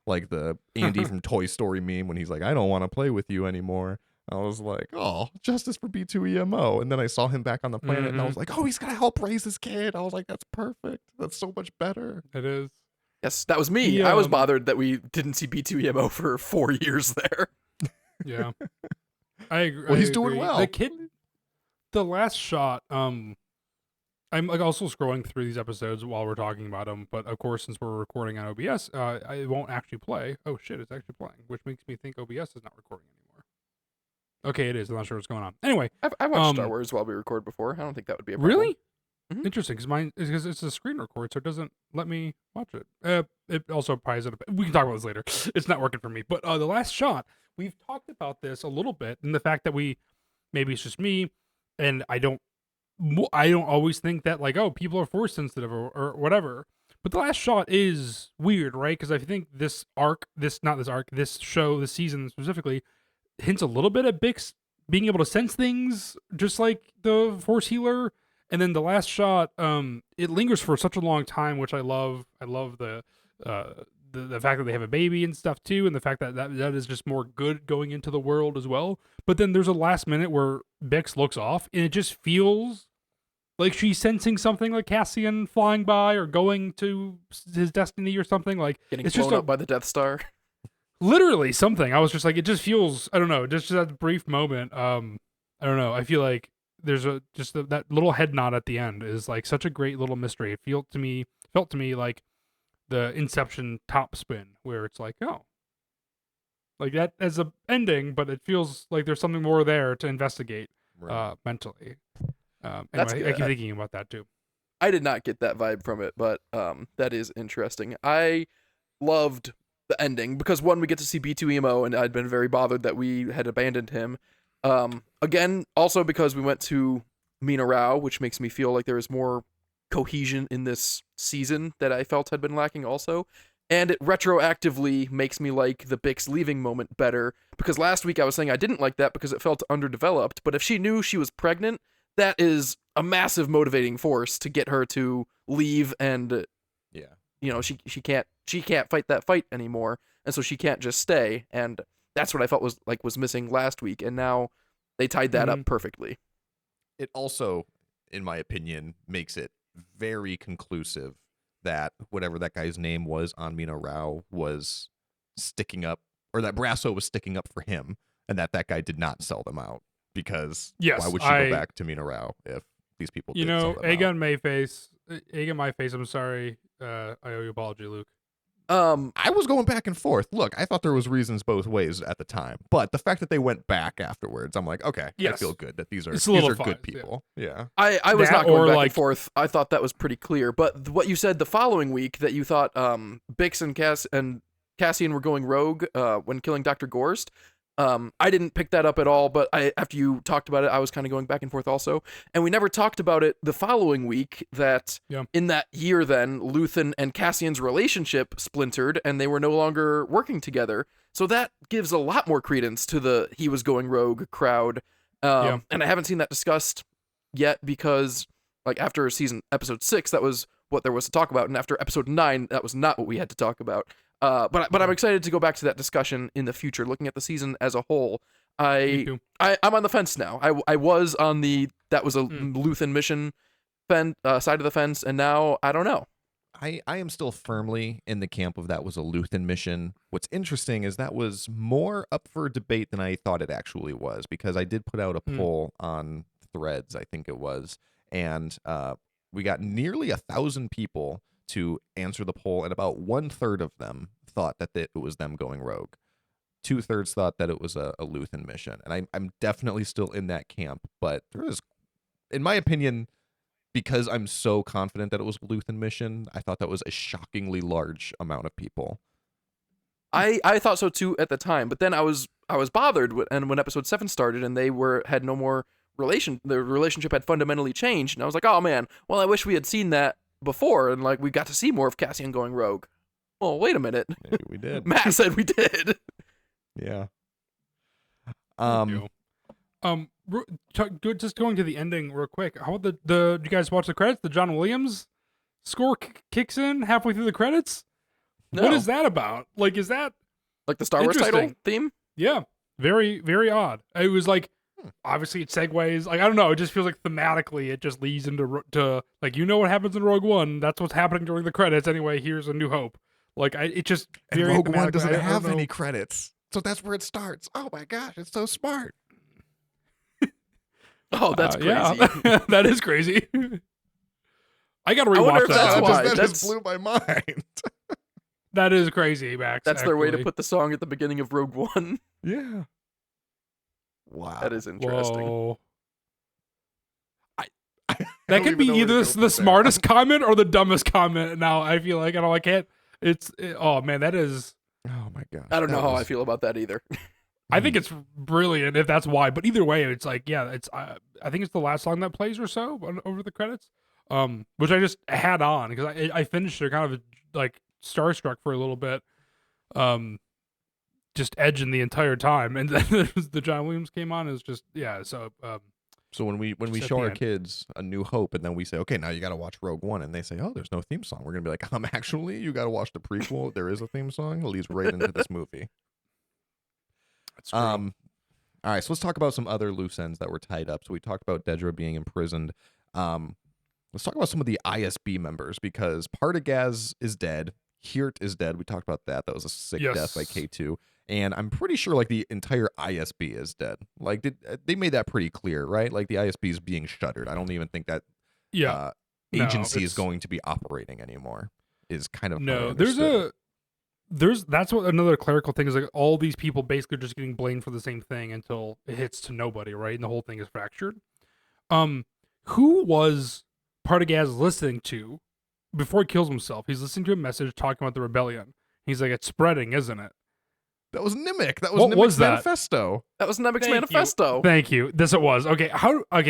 like the Andy from Toy Story meme when he's like, "I don't want to play with you anymore." I was like, "Oh, justice for B2EMO." And then I saw him back on the planet, and I was like, "Oh, he's gonna help raise his kid." I was like, "That's perfect. That's so much better." It is. yes, that was me. I was bothered that we didn't see B2EMO for 4 years there. Yeah. I agree. Well, he's I doing agree. well. The kid, the last shot, I'm like also scrolling through these episodes while we're talking about them, but of course, since we're recording on OBS, I won't actually play. Oh shit, it's actually playing, which makes me think OBS is not recording anymore. Okay, it is. I'm not sure what's going on. Anyway, I watched Star Wars while we record before. I don't think that would be a problem. really? Mhm. Interesting, because it's a screen record, so it doesn't let me watch it. It also probably we can talk about this later. It's not working for me. But the last shot, we've talked about this a little bit, and the fact that maybe it's just me, and I don't always think that like, oh, people are force sensitive or whatever. But the last shot is weird, right? Because I think this show, this season specifically, hints a little bit at Bix being able to sense things, just like the Force healer. And then the last shot, it lingers for such a long time, which I love. I love the fact that they have a baby and stuff too, and the fact that is just more good going into the world as well. But then there's a last minute where Bix looks off, and it just feels like she's sensing something, like Cassian flying by or going to his destiny or something. Like Getting it's blown just up by the Death Star. literally something. I was just like, it just feels, I don't know, just that brief moment. I don't know. I feel like there's that little head nod at the end is like such a great little mystery. It felt to me like the Inception top spin, where it's like, oh, like that as a ending, but it feels like there's something more there to investigate mentally. That's Anyway, I good. keep thinking about that too. I did not get that vibe from it, but that is interesting. I loved the ending because one, we get to see B2EMO, and I'd been very bothered that we had abandoned him. Again, also because we went to Mina Rao, which makes me feel like there is more cohesion in this season that I felt had been lacking also. And it retroactively makes me like the Bix leaving moment better, because last week I was saying I didn't like that because it felt underdeveloped, but if she knew she was pregnant, that is a massive motivating force to get her to leave, and yeah, she can't fight that fight anymore, and so she can't just stay, and that's what I felt was missing last week, and now they tied that up perfectly. It also, in my opinion, makes it very conclusive that whatever that guy's name was on Mina Rao was sticking up, or that Brasso was sticking up for him, and that guy did not sell them out, because why would she go back to Mina Rao if these people did sell them out? Aegon Mayface, I'm sorry. I owe you an apology, Luke. I was going back and forth. Look, I thought there was reasons both ways at the time, but the fact that they went back afterwards, I'm like, okay, I feel good that these are good people. Yeah. I was That not going or, back like- and forth. I thought that was pretty clear. But what you said the following week, that you thought Bix and Cassian were going rogue when killing Dr. Gorst, I didn't pick that up at all, but after you talked about it, I was kind of going back and forth also. And we never talked about it the following week, that in that year then, Luthen and Cassian's relationship splintered and they were no longer working together. So that gives a lot more credence to the he was going rogue crowd. And I haven't seen that discussed yet, because like after episode 6, that was what there was to talk about. And after episode 9, that was not what we had to talk about. But I'm excited to go back to that discussion in the future, looking at the season as a whole. Me too. I'm on the fence now. I was on the that was a Luthen mission side of the fence, and now I don't know. I am still firmly in the camp of that was a Luthen mission. What's interesting is that was more up for debate than I thought it actually was, because I did put out a poll on Threads, I think it was, and we got nearly 1,000 people to answer the poll, and about 1/3 of them thought that it was them going rogue. 2/3 thought that it was a Luthen mission, and I'm definitely still in that camp. But there is, in my opinion, because I'm so confident that it was a Luthen mission, I thought that was a shockingly large amount of people. I thought so too at the time, but then I was bothered and when episode 7 started and they had no more the relationship had fundamentally changed, and I was like, oh man, well I wish we had seen that before and like we got to see more of Cassian going rogue. Well, wait a minute. Maybe we did. Matt said we did. Yeah. Just going to the ending real quick. How about the? Did you guys watch the credits? The John Williams score kicks in halfway through the credits. No. What is that about? Like, is that like the Star Wars title theme? Yeah, very very odd. It was like, obviously it segues. Like, I don't know. It just feels like thematically it just leads into like, you know what happens in Rogue One. That's what's happening during the credits. Anyway, here's A New Hope. Like, it just and Rogue One doesn't have any credits, so that's where it starts. Oh my gosh, it's so smart. Oh, that's crazy. Yeah. That is crazy. I gotta rewatch I wonder if that. that's why. That just blew my mind. That is crazy, Max. That's their way to put the song at the beginning of Rogue One. Yeah. Wow. That is interesting. Whoa. I That could be either the smartest comment or the dumbest comment. Now I feel like I can't. Oh man, that is. Oh my gosh. I don't know how I feel about that either. I think it's brilliant if that's why. But either way, it's like, yeah, it's. I think it's the last song that plays or so over the credits. Which I just had on because I finished it kind of like starstruck for a little bit. Just edging the entire time, and then the John Williams came on. Is just so. So when we show our kids A New Hope, and then we say, okay, now you got to watch Rogue One, and they say, oh, there's no theme song, we're gonna be like, actually, you got to watch the prequel. There is a theme song. It leads right into this movie. That's true. All right, so let's talk about some other loose ends that were tied up. So we talked about Dedra being imprisoned. Let's talk about some of the ISB members, because Partagaz is dead. Hirt is dead. We talked about that. That was a sick death by K2. And I'm pretty sure like the entire ISB is dead. Like they made that pretty clear, right? Like the ISB is being shuttered. I don't even think that agency is going to be operating anymore. Is kind of no. That's what another clerical thing is, like all these people basically just getting blamed for the same thing until it hits to nobody, right? And the whole thing is fractured. Who was Partagaz listening to before he kills himself? He's listening to a message talking about the rebellion. He's like, it's spreading, isn't it? That was Nimic. That was what Nimic's was that? manifesto. That was Nemic's manifesto. Thank you. This it was. Okay.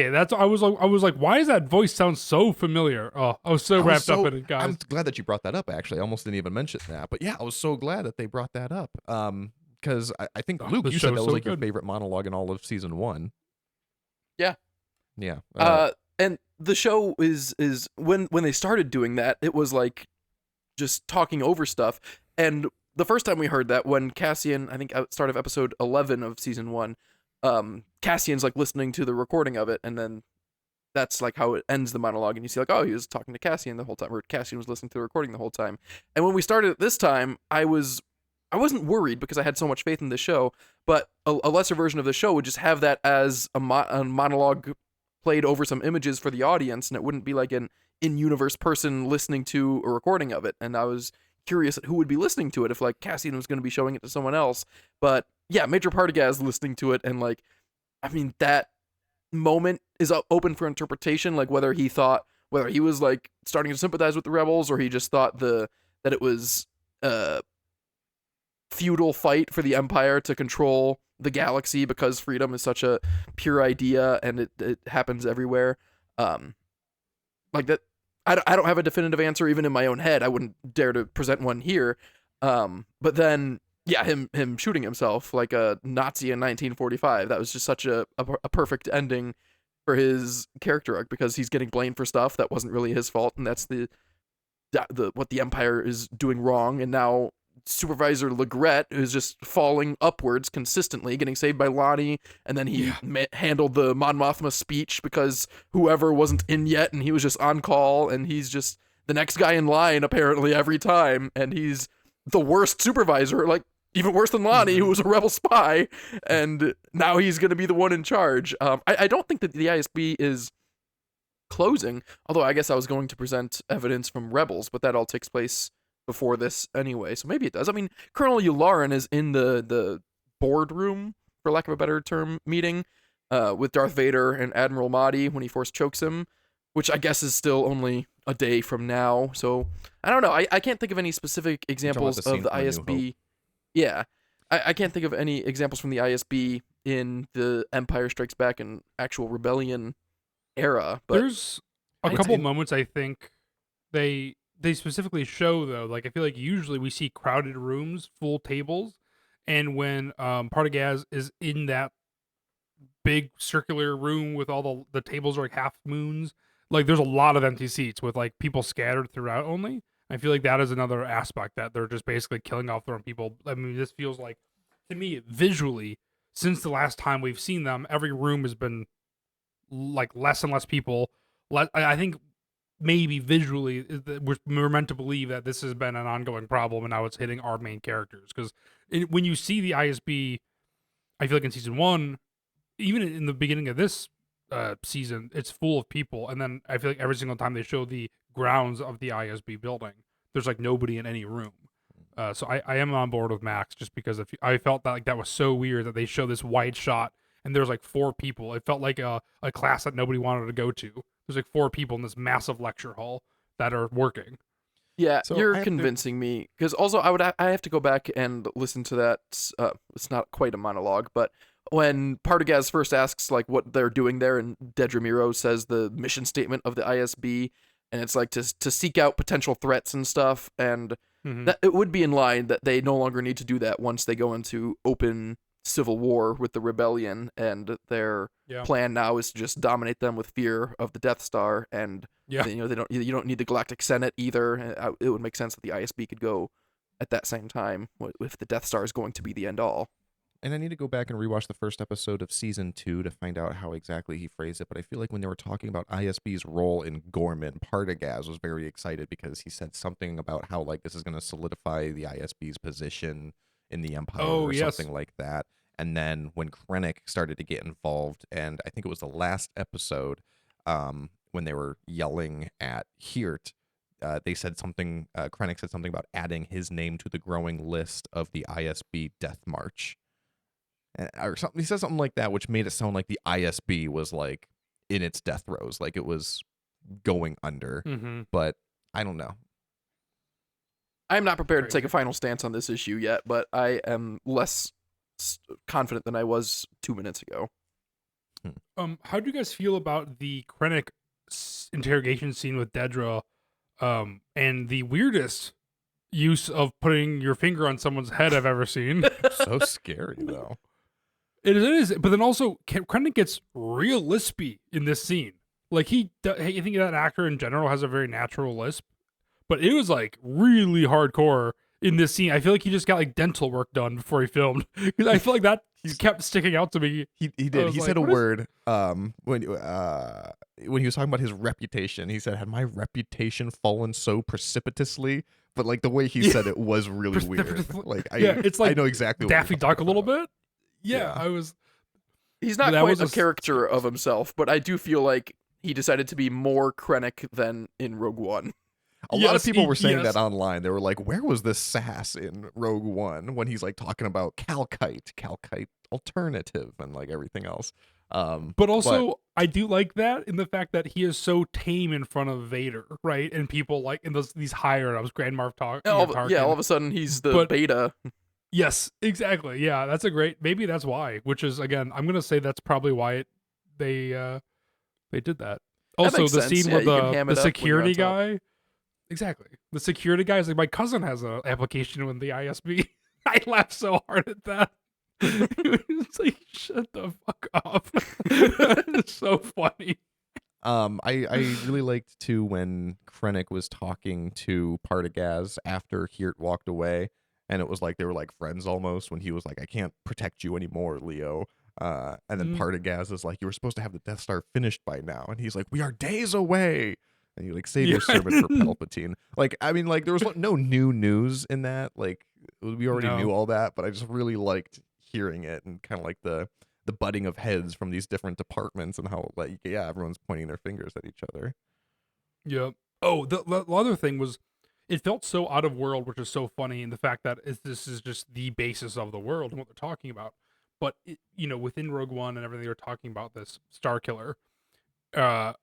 That's I was like, why does that voice sound so familiar? Oh, I was so wrapped up in it, guys. I'm glad that you brought that up, actually. I almost didn't even mention that. But yeah, I was so glad that they brought that up. Because I think Luke, you said that was like your favorite monologue in all of season 1. Yeah. Yeah. And the show is when they started doing that, it was like just talking over stuff. And the first time we heard that, when Cassian, I think at the start of episode 11 of season 1, Cassian's like listening to the recording of it, and then that's like how it ends the monologue, and you see like, oh, he was talking to Cassian the whole time, or Cassian was listening to the recording the whole time. And when we started it this time, I wasn't worried because I had so much faith in the show, but a lesser version of the show would just have that as a monologue played over some images for the audience, and it wouldn't be like an in-universe person listening to a recording of it. And I was curious at who would be listening to it if like Cassian was going to be showing it to someone else. But yeah, Major Partagaz listening to it, and like, I mean, that moment is open for interpretation, like whether he was like starting to sympathize with the rebels, or he just thought that it was a feudal fight for the Empire to control the galaxy because freedom is such a pure idea and it happens everywhere. Like that, I don't have a definitive answer even in my own head. I wouldn't dare to present one here. But then, yeah, him shooting himself like a Nazi in 1945. That was just such a perfect ending for his character arc, because he's getting blamed for stuff that wasn't really his fault, and that's the what the Empire is doing wrong. And now Supervisor Legret, who's just falling upwards consistently, getting saved by Lonnie, and then he handled the Mon Mothma speech because whoever wasn't in yet, and he was just on call, and he's just the next guy in line apparently every time, and he's the worst supervisor, like even worse than Lonnie, who was a rebel spy, and now he's going to be the one in charge. I don't think that the ISB is closing, although I guess I was going to present evidence from rebels, but that all takes place before this anyway, so maybe it does. I mean, Colonel Yularen is in the boardroom, for lack of a better term, meeting with Darth Vader and Admiral Mahdi when he force chokes him, which I guess is still only a day from now. So I don't know. I can't think of any specific examples of the ISB. Yeah, I can't think of any examples from the ISB in the Empire Strikes Back and actual Rebellion era. But there's a couple moments I think they specifically show, though. Like, I feel like usually we see crowded rooms, full tables, and when Partagaz is in that big circular room with all the tables are like half moons, like there's a lot of empty seats with like people scattered throughout only. I feel like that is another aspect that they're just basically killing off their own people. I mean, this feels like, to me, visually, since the last time we've seen them, every room has been like less and less people. I think maybe visually we're meant to believe that this has been an ongoing problem and now it's hitting our main characters. Because when you see the ISB, I feel like in season 1, even in the beginning of this season, it's full of people, and then I feel like every single time they show the grounds of the ISB building, there's like nobody in any room. So I am on board with Max, just because I felt that like that was so weird that they show this wide shot and there's like 4 people. It felt like a class that nobody wanted to go to. There's like 4 people in this massive lecture hall that are working. Yeah, So you're convincing me, because also I have to go back and listen to that. It's not quite a monologue, but when Partagaz first asks like what they're doing there, and Dedramiro says the mission statement of the ISB, and it's like to seek out potential threats and stuff, and that it would be in line that they no longer need to do that once they go into open civil war with the rebellion, and their plan now is to just dominate them with fear of the Death Star, and you don't need the Galactic Senate either. It would make sense that the ISB could go at that same time if the Death Star is going to be the end all. And I need to go back and rewatch the first episode of season 2 to find out how exactly he phrased it. But I feel like when they were talking about ISB's role in Gorman, Partagaz was very excited because he said something about how like this is going to solidify the ISB's position in the Empire something like that. And then when Krennic started to get involved, and I think it was the last episode when they were yelling at Hirt, they said something, Krennic said something about adding his name to the growing list of the ISB Death March. Or something, he said something like that, which made it sound like the ISB was like in its death throes, like it was going under. But I don't know. I'm not prepared to take a final stance on this issue yet, but I am less confident than I was 2 minutes ago. How do you guys feel about the Krennic interrogation scene with Dedra, and the weirdest use of putting your finger on someone's head I've ever seen? So scary though. It is, but then also Krennic gets real lispy in this scene. Like I think that actor in general has a very natural lisp, but it was like really hardcore in this scene. I feel like he just got like dental work done before he filmed, because I feel like that kept sticking out to me. He did. He said a word when he was talking about his reputation. He said, "Had my reputation fallen so precipitously?" But like the way he said it was really weird. Like it's like I know exactly Daffy what Duck a little bit. Yeah. He's not quite a character of himself, but I do feel like he decided to be more Krennic than in Rogue One. A lot of people were saying that online. They were like, where was this sass in Rogue One when he's like talking about Calkite alternative, and like everything else. But also, I do like that in the fact that he is so tame in front of Vader, right? And people like in these higher ups, Grand Moff Tarkin. All of a sudden he's the beta. Yes, exactly. Yeah, that's maybe that's why. Which is, again, I'm gonna say that's probably why they did that. Also, the scene with the security guy. Exactly. The security guy is like, my cousin has an application with the ISB. I laughed so hard at that. It's like, shut the fuck up. It's so funny. I really liked too when Krennic was talking to Partagaz after Hirt walked away, and it was like they were like friends almost when he was like, I can't protect you anymore, Leo. And then Mhm. Partagaz is like, you were supposed to have the Death Star finished by now, and he's like, we are days away. And you like save Yeah. your servant for Palpatine. Like, I mean, like there was no new news in that. Like we already knew No. all that, but I just really liked hearing it and kind of like the butting of heads from these different departments and how like yeah, everyone's pointing their fingers at each other. Yep. Oh, the other thing was, it felt so out of world, which is so funny, in the fact that this is just the basis of the world and what they're talking about. But within Rogue One and everything, they're talking about this Star Killer, uh,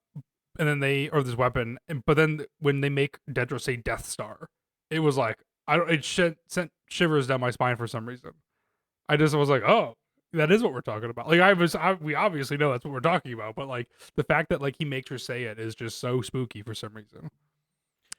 and then or this weapon, but then when they make Dedra say Death Star, it was like I don't. It sent shivers down my spine for some reason. I just was like, oh, that is what we're talking about. Like we obviously know that's what we're talking about, but like the fact that like he makes her say it is just so spooky for some reason.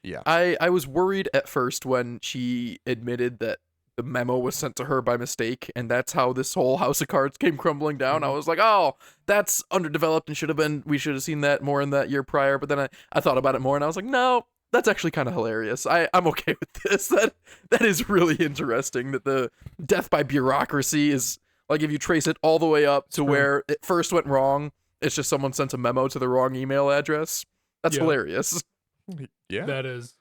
Yeah. I was worried at first when she admitted that the memo was sent to her by mistake, and that's how this whole House of Cards came crumbling down. I was like, oh, that's underdeveloped and we should have seen that more in that year prior. But then I thought about it more, and I was like, no, that's actually kind of hilarious. I'm okay with this. That is really interesting that the death by bureaucracy is, like, if you trace it all the way up to True. where it first went wrong, it's just someone sent a memo to the wrong email address. That's Yeah. hilarious. Yeah. That is.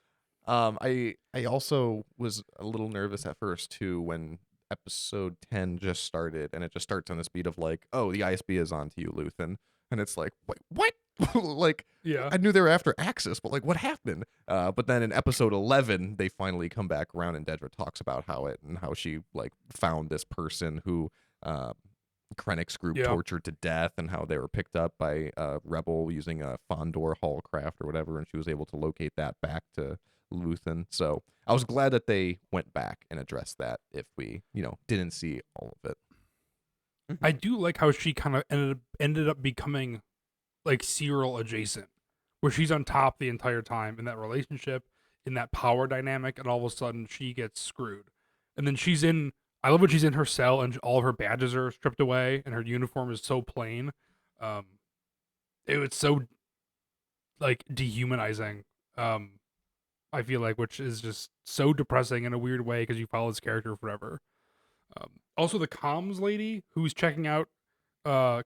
I also was a little nervous at first too when episode 10 just started, and it just starts on this beat of like, oh, the ISB is on to you, Luthen, and it's like, wait, what? Like, Yeah. I knew they were after Axis, but like, what happened? But then in episode 11, they finally come back around, and Dedra talks about how she like found this person who Krennic's group Yeah. tortured to death, and how they were picked up by a rebel using a Fondor Hallcraft or whatever, and she was able to locate that back to Luthen. So I was glad that they went back and addressed that if we, didn't see all of it. I do like how she kind of ended up becoming like Cyril adjacent, where she's on top the entire time in that relationship, in that power dynamic, and all of a sudden she gets screwed. And then I love when she's in her cell and all of her badges are stripped away and her uniform is so plain. It was so like dehumanizing. I feel like, which is just so depressing in a weird way because you follow this character forever. Also, the comms lady who's checking out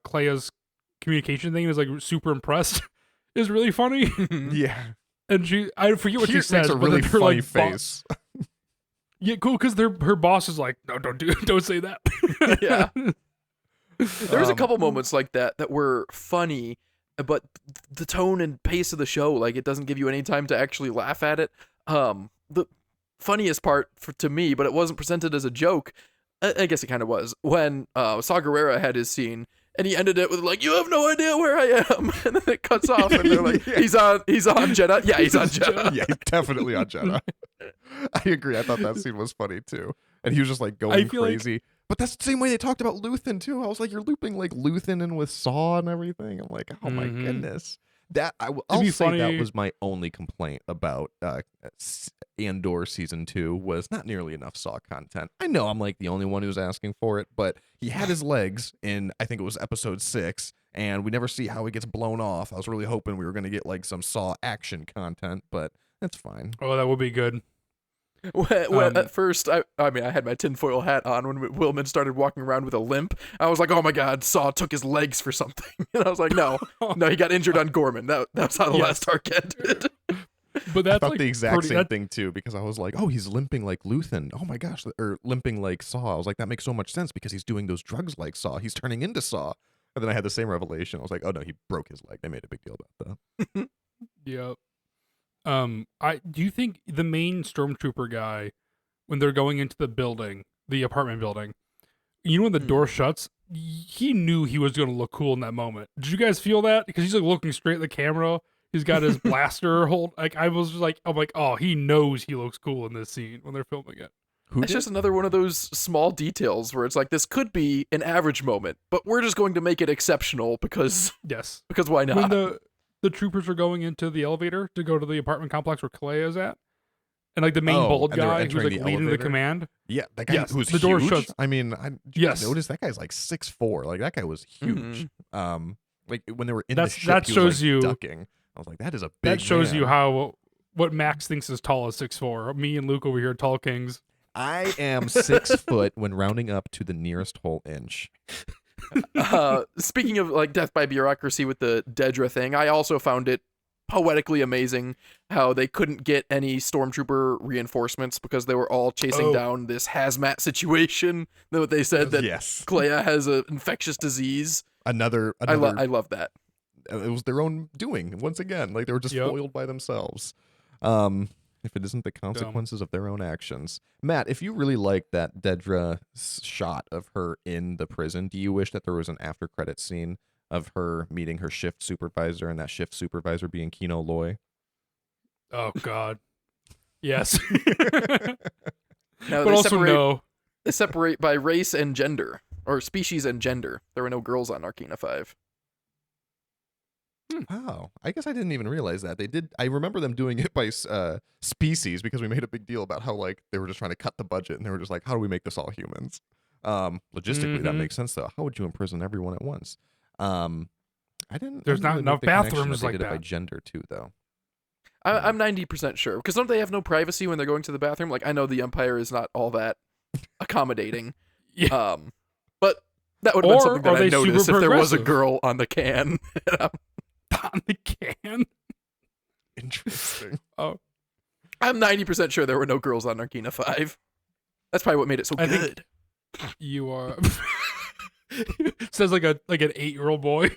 Clea's communication thing is like super impressed is really funny. Yeah. And I forget what she Makes says, a but really then her funny like face. yeah, cool, because her boss is like, no, don't say that. Yeah. There was a Um, couple moments like that were funny, but the tone and pace of the show, like, it doesn't give you any time to actually laugh at it. The funniest part to me, but it wasn't presented as a joke. I guess it kind of was when Saw Gerrera had his scene, and he ended it with like, "You have no idea where I am," and then it cuts off, and they're like, Yeah. "He's on Jeddah." Yeah, he's on Jeddah. Yeah, he's definitely on Jeddah. I agree. I thought that scene was funny too. And he was just like I going feel like- crazy. But that's the same way they talked about Luthen too. I was like, you're looping like Luthen in with Saw and everything. I'm like, oh my Mhm. goodness. That I'll be say that funny- was my only complaint about Andor season 2 was not nearly enough Saw content. I know I'm like the only one who's asking for it, but he had his legs in, I think it was episode 6, and we never see how he gets blown off. I was really hoping we were going to get like some Saw action content, but that's fine. Oh, that would be good. When at first, I mean, I had my tinfoil hat on when Willman started walking around with a limp. I was like, oh my god, Saw took his legs for something. And I was like, no, he got injured on Gorman. That's how the Yes. last arc ended. But that's I thought like the exact pretty- same that- thing too, because I was like, oh, he's limping like Luthen. Oh my gosh, or limping like Saw. I was like, that makes so much sense because he's doing those drugs like Saw. He's turning into Saw. And then I had the same revelation. I was like, oh no, he broke his leg. They made a big deal about that. Yeah. Do you think the main stormtrooper guy, when they're going into the building, the apartment building, when the door shuts, he knew he was going to look cool in that moment. Did you guys feel that? Because he's like looking straight at the camera. He's got his blaster hold. Like I'm like, oh, he knows he looks cool in this scene when they're filming it. Who It's did? just another one of those small details where it's like, this could be an average moment, but we're just going to make it exceptional because Yes. why When not? the troopers are going into the elevator to go to the apartment complex where Kalea is at, and like the main Oh, bald and they're guy who's entering like the leading the elevator? command. Yeah, that guy Yes, who's the door huge. shuts. I mean, did you Yes. notice that guy's like 6'4"? Like that guy was huge. Like when they were in the That's- ship, that he was, shows like, you- ducking. I was like, that is a big That shows you man. how what Max thinks is tall as 6'4". Me and Luke over here, tall kings. I am 6 foot when rounding up to the nearest whole inch. Speaking of like death by bureaucracy with the Dedra thing, I also found it poetically amazing how they couldn't get any stormtrooper reinforcements because they were all chasing down this hazmat situation. That they said that Yes. Clea has an infectious disease. Another I love that. it was their own doing once again. Like they were just foiled by themselves. If it isn't the consequences of their own actions. Matt, if you really like that Dedra shot of her in the prison, do you wish that there was an after credit scene of her meeting her shift supervisor and that shift supervisor being Kino Loy? Oh God. Yes. No, but also no. They separate by race and gender, or species and gender. There were no girls on Arcana 5. Wow, I guess I didn't even realize that they did. I remember them doing it by species because we made a big deal about how like they were just trying to cut the budget and they were just like, how do we make this all humans? Logistically, that makes sense though. How would you imprison everyone at once? I didn't. There's not really enough make the connection bathrooms that they like did it by that. gender too, though. I'm 90% sure because don't they have no privacy when they're going to the bathroom? Like I know the Empire is not all that accommodating. Yeah. But that would have been Or something that are I'd they notice super if there was a progressive? girl on the can. On the can. Interesting. Oh, I'm 90% sure there were no girls on Arcana 5. That's probably what made it so I think- good. you are. Says like an 8-year-old boy.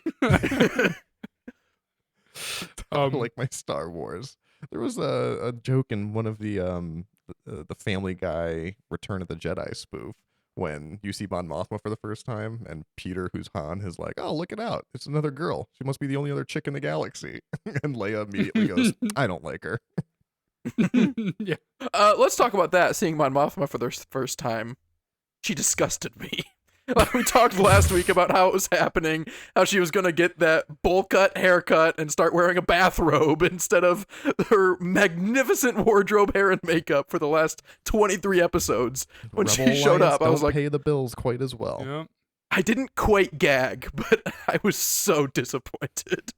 Like my Star Wars. There was a joke in one of the Family Guy Return of the Jedi spoof when you see Mon Mothma for the first time, and Peter, who's Han, is like, "Oh, look it out! It's another girl. She must be the only other chick in the galaxy." And Leia immediately goes, "I don't like her." Yeah. Let's talk about that. Seeing Mon Mothma for the first time, she disgusted me. Like we talked last week about how it was happening, how she was gonna get that bowl cut haircut and start wearing a bathrobe instead of her magnificent wardrobe, hair, and makeup for the last 23 episodes. When Rebel she showed Alliance up, I was don't like, pay the bills quite as well. Yeah. I didn't quite gag, but I was so disappointed.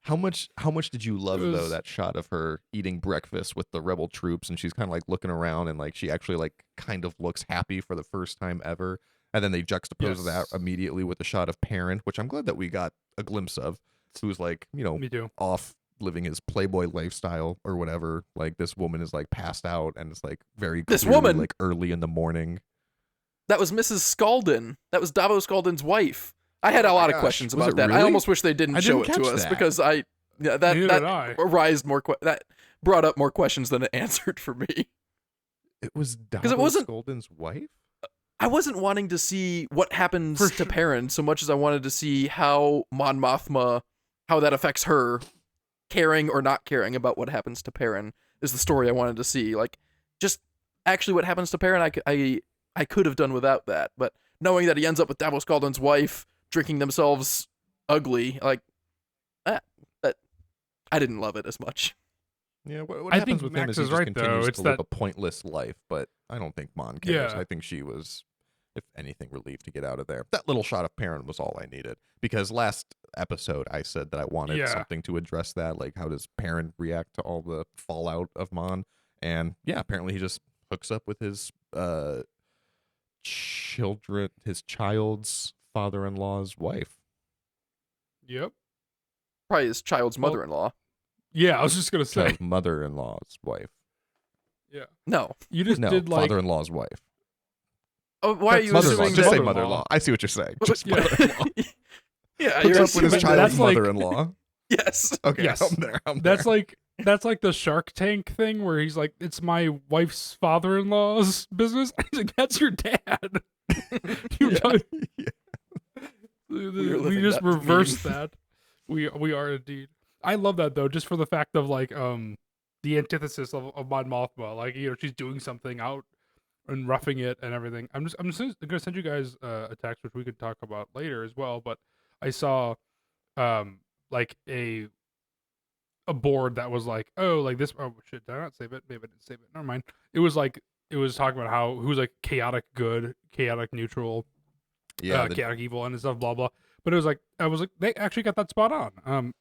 How much did you love It though was- that shot of her eating breakfast with the rebel troops and she's kind of like looking around and like she actually like kind of looks happy for the first time ever, and then they juxtapose that Yes. immediately with the shot of Perrin, which I'm glad that we got a glimpse of, who's like, you know, Me too. off living his playboy lifestyle or whatever. Like this woman is like passed out and it's like very This clearly, woman? like early in the morning. That was Mrs. Scaldin. That was Davos Scaldin's wife. I had Oh a my lot of gosh, questions was about it that. I really? almost wish they didn't I show didn't it to catch us that. because Neither that did I. that brought up more questions than it answered for me. It was it Davos wasn't- Golden's wife. I wasn't wanting to see what happens For to sure. Perrin so much as I wanted to see how Mon Mothma, how that affects her, caring or not caring about what happens to Perrin is the story I wanted to see. Like, just actually what happens to Perrin, I could have done without that. But knowing that he ends up with Davos Scaldin's wife drinking themselves ugly, like, I didn't love it as much. Yeah, what I happens think with him Max is he is just right, though. continues It's to live that- a pointless life, but I don't think Mon cares. Yeah. I think she was, if anything, relieved to get out of there. That little shot of Perrin was all I needed, because last episode I said that I wanted Yeah. something to address that, like how does Perrin react to all the fallout of Mon? And yeah, apparently he just hooks up with his child's father-in-law's wife. Yep. Probably his child's Well- mother-in-law. Yeah, I was just gonna say. Child's mother-in-law's wife. Yeah. No. You just No, did like. father-in-law's wife. Oh, why are you Mother-in-law. assuming Just that? say mother-in-law. mother-in-law. I see what you're saying. Just Yeah. mother-in-law. Yeah, Hooks you're up with his assuming child's that's like- mother-in-law. Yes. Okay, Yes. I'm there. I'm there. That's like the Shark Tank thing where he's like, "It's my wife's father-in-law's business." He's like, "That's your dad." You Yeah. don't- Yeah. are we living just that reversed meme. that. We are indeed. I love that though, just for the fact of like the antithesis of Mon Mothma. Like, you know, she's doing something out and roughing it and everything. I'm just gonna send you guys a text, which we could talk about later as well. But I saw like a board that was like, oh, like this. Oh shit, did I not save it? Maybe I didn't save it. Never mind. It was talking about how who's like chaotic good, chaotic neutral, Yeah, chaotic evil, and stuff, blah blah. But it was like, I was like, they actually got that spot on.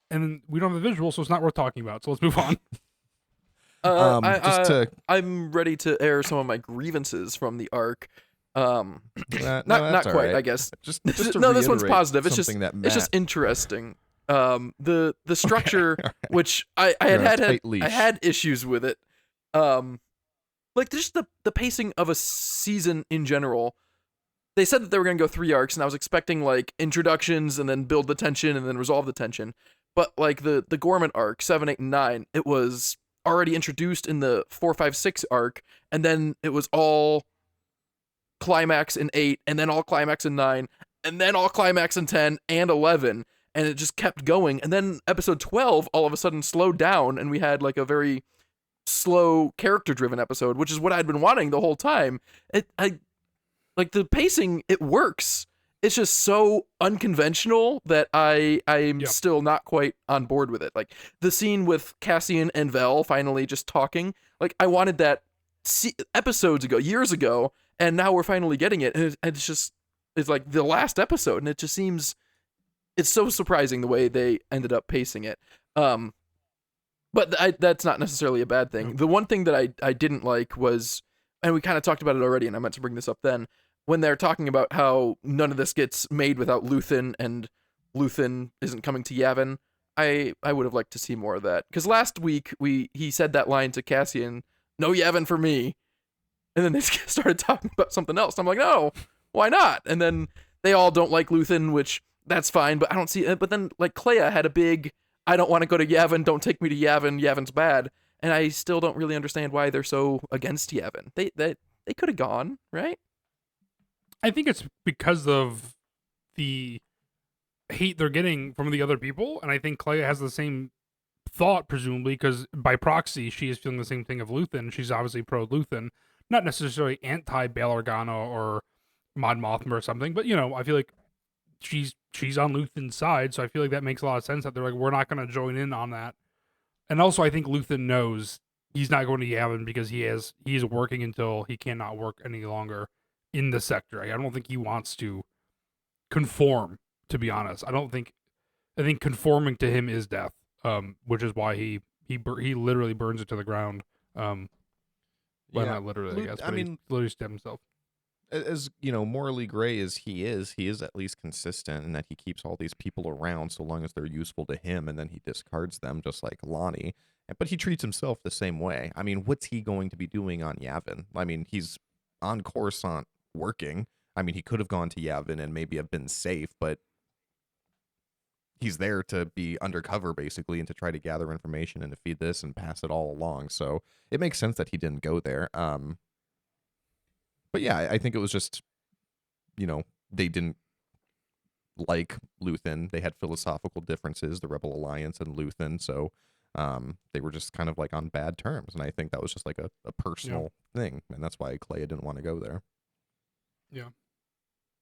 And then we don't have the visual, so it's not worth talking about. So let's move on. Just to I'm ready to air some of my grievances from the arc. Um, no, not that's all quite, right. I guess. Just to No, this one's reiterate positive. something that It's just Matt. interesting. The structure, All right. which I You're on a had tight leash. I had issues with it. Like just the pacing of a season in general. They said that they were gonna go 3 arcs, and I was expecting like introductions and then build the tension and then resolve the tension. But like the Gorman arc, 7, 8, and 9, it was already introduced in the 4, 5, 6 arc, and then it was all climax in 8, and then all climax in 9, and then all climax in 10 and 11, and it just kept going. And then episode 12 all of a sudden slowed down, and we had like a very slow character driven episode, which is what I'd been wanting the whole time. I like the pacing, it works. It's just so unconventional that I'm Yep. still not quite on board with it. Like the scene with Cassian and Vel finally just talking, like I wanted that episodes ago, years ago, and now we're finally getting it. And it's like the last episode, and it just seems it's so surprising the way they ended up pacing it. But that's not necessarily a bad thing. No. The one thing that I didn't like was, and we kind of talked about it already, and I meant to bring this up then, when they're talking about how none of this gets made without Luthen, and Luthen isn't coming to Yavin. I would have liked to see more of that, because last week he said that line to Cassian, "No Yavin for me," and then they started talking about something else. I'm like, no, why not? And then they all don't like Luthen, which that's fine, but I don't see it. But then like Clea had a big, I don't want to go to Yavin, don't take me to Yavin, Yavin's bad. And I still don't really understand why they're so against Yavin. They could have gone, right? I think it's because of the hate they're getting from the other people, and I think Clea has the same thought, presumably, because by proxy she is feeling the same thing of Luthen. She's obviously pro Luthen, not necessarily anti Bail Organa or Mon Mothma or something, but I feel like she's on Luthen's side, so I feel like that makes a lot of sense that they're like, we're not going to join in on that. And also, I think Luthen knows he's not going to Yavin because he's working until he cannot work any longer in the sector. I don't think he wants to conform, to be honest. I think conforming to him is death, which is why he literally burns it to the ground. Well, Yeah. not literally, I guess, but I he mean, literally stabbed himself. as morally gray as he is at least consistent in that he keeps all these people around so long as they're useful to him, and then he discards them just like Lonnie. But he treats himself the same way. I mean, what's he going to be doing on Yavin? I mean, he's on Coruscant working. I mean, he could have gone to Yavin and maybe have been safe, but he's there to be undercover basically and to try to gather information and to feed this and pass it all along. So it makes sense that he didn't go there. But yeah, I think it was just, they didn't like Luthen. They had philosophical differences, the Rebel Alliance and Luthen. So they were just kind of like on bad terms. And I think that was just like a personal thing. And that's why Clea didn't want to go there. Yeah.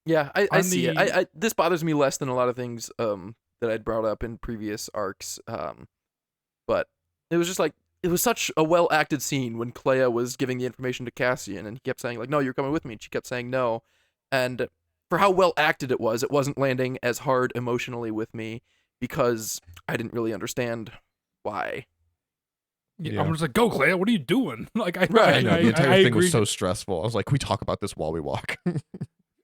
Yeah, I see it. the- This bothers me less than a lot of things that I'd brought up in previous arcs. But it was just like, it was such a well acted scene when Clea was giving the information to Cassian, and he kept saying like, "No, you're coming with me," and she kept saying no. And for how well acted it wasn't landing as hard emotionally with me because I didn't really understand why. Yeah, Yeah. I'm just like, go, Clea, what are you doing? Like, Right. I know, the entire I thing was agree. so stressful. I was like, can we talk about this while we walk?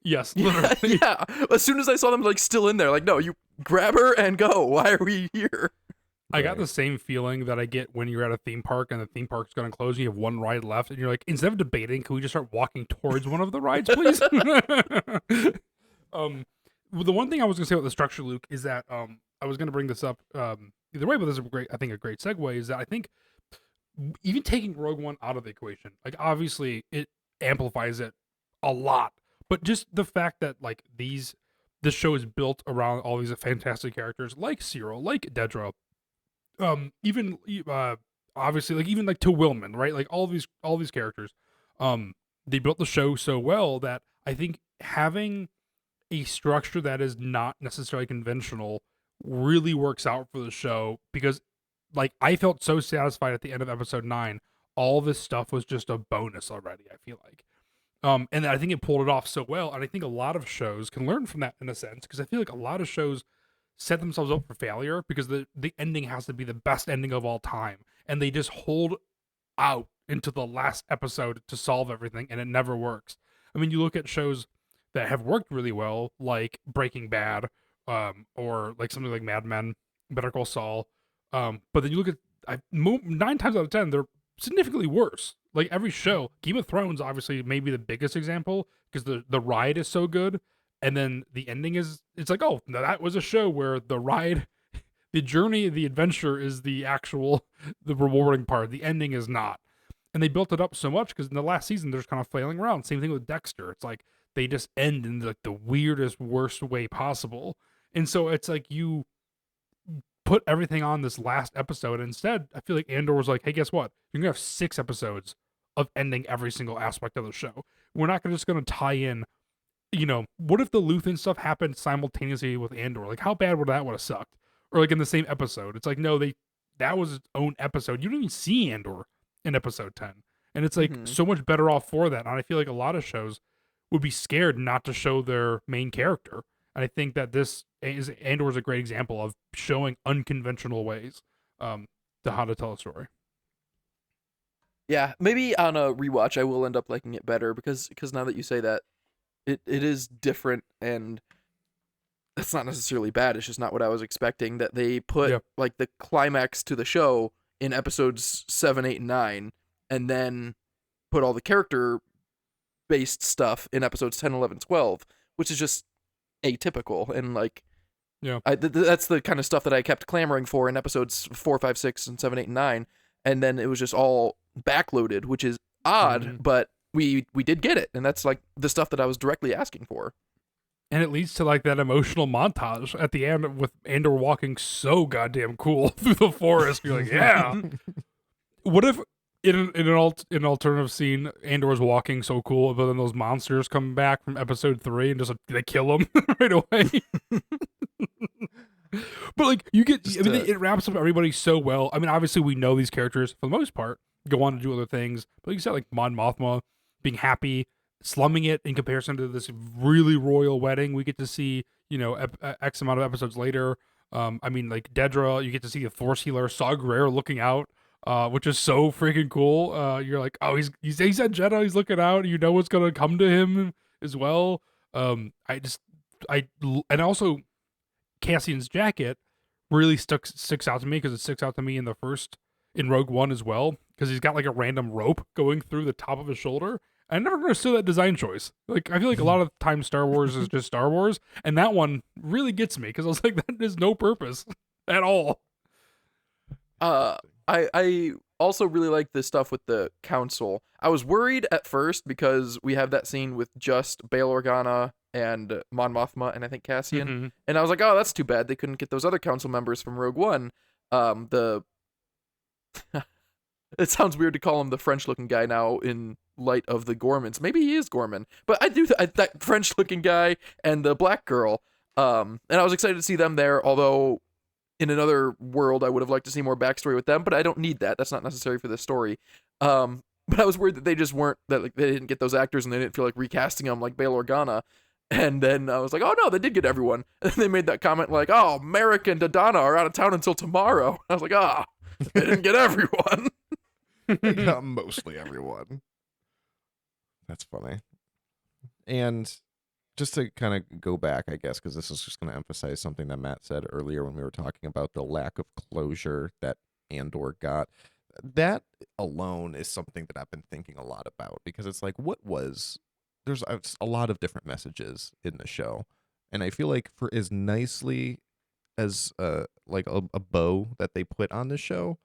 Yes, Yeah, literally. yeah. As soon as I saw them like still in there, like, no, you grab her and go. Why are we here? I got Right. the same feeling that I get when you're at a theme park and the theme park's going to close and you have one ride left and you're like, instead of debating, can we just start walking towards one of the rides, please? The one thing I was going to say about the structure, Luke, is that I was going to bring this up either way, but this is a great segue, is that I think even taking Rogue One out of the equation, like obviously it amplifies it a lot, but just the fact that like this show is built around all these fantastic characters like Cyril, like Dedra, even obviously like even like to Willman, right? Like all these characters, they built the show so well that I think having a structure that is not necessarily conventional really works out for the show, because like I felt so satisfied at the end of episode 9. All this stuff was just a bonus already, I feel like. And I think it pulled it off so well, and I think a lot of shows can learn from that in a sense, because I feel like a lot of shows set themselves up for failure because the ending has to be the best ending of all time, and they just hold out into the last episode to solve everything, and it never works. I mean, you look at shows that have worked really well, like Breaking Bad, or like something like Mad Men, Better Call Saul. But then you look at 9 times out of 10, they're significantly worse. Like every show, Game of Thrones obviously may be the biggest example because the ride is so good, and then the ending is it's like, oh, no, that was a show where the ride, the journey, the adventure is the actual the rewarding part. The ending is not, and they built it up so much because in the last season they're just kind of flailing around. Same thing with Dexter. It's like they just end in like the weirdest, worst way possible, and so it's like you put everything on this last episode. Instead, I feel like Andor was like, hey, guess what? You're gonna have 6 episodes of ending every single aspect of the show. We're not just gonna tie in. What if the Luthen stuff happened simultaneously with Andor? Like, how bad would that would have sucked? Or like in the same episode? It's like, no, that was its own episode. You didn't even see Andor in episode 10, and it's like Mhm. so much better off for that. And I feel like a lot of shows would be scared not to show their main character. And I think that this is Andor is a great example of showing unconventional ways to how to tell a story. Yeah, maybe on a rewatch I will end up liking it better because now that you say that, it is different, and that's not necessarily bad. It's just not what I was expecting. That they put Yeah. like the climax to the show in episodes 7, 8, and 9, and then put all the character based stuff in episodes 10, 11, 12, which is just atypical. And like, Yeah. that's the kind of stuff that I kept clamoring for in episodes 4, 5, 6, and 7, 8, and 9. And then it was just all backloaded, which is odd, Mhm. but we did get it. And that's like the stuff that I was directly asking for. And it leads to like that emotional montage at the end with Andor walking so goddamn cool through the forest. You're like, yeah. What if in an alternative scene, Andor's walking so cool, but then those monsters come back from episode 3 and just they kill him right away? But like you get, Just, I mean, it wraps up everybody so well. I mean, obviously we know these characters for the most part go on to do other things, but like you said, like Mon Mothma being happy, slumming it in comparison to this really royal wedding we get to see, X amount of episodes later. I mean, like Dedra, you get to see the Force healer Saw Gerrera looking out, which is so freaking cool. You're like, oh, he's at Jeddah, he's looking out. You know what's gonna come to him as well. And also Cassian's jacket really sticks out to me because it sticks out to me in Rogue One as well because he's got like a random rope going through the top of his shoulder. I never understood that design choice. Like I feel like a lot of times Star Wars is just Star Wars, and that one really gets me because I was like, that is no purpose at all. I also really like the stuff with the council. I was worried at first because we have that scene with just Bail Organa and Mon Mothma and I think Cassian, Mhm. and I was like, oh, that's too bad they couldn't get those other council members from Rogue One. The it sounds weird to call him the French-looking guy now in light of the Gormans. Maybe he is Gorman, but I do that French-looking guy and the black girl. And I was excited to see them there. Although in another world, I would have liked to see more backstory with them, but I don't need that. That's not necessary for this story. But I was worried that they just weren't that like they didn't get those actors and they didn't feel like recasting them like Bail Organa. And then I was like, oh no, they did get everyone. And they made that comment like, oh, Merrick and Dodonna are out of town until tomorrow. I was like, ah, they didn't get everyone. They got mostly everyone. That's funny. And just to kind of go back, I guess, because this is just going to emphasize something that Matt said earlier when we were talking about the lack of closure that Andor got. That alone is something that I've been thinking a lot about because it's like, there's a lot of different messages in the show. And I feel like for as nicely as like a bow that they put on the show,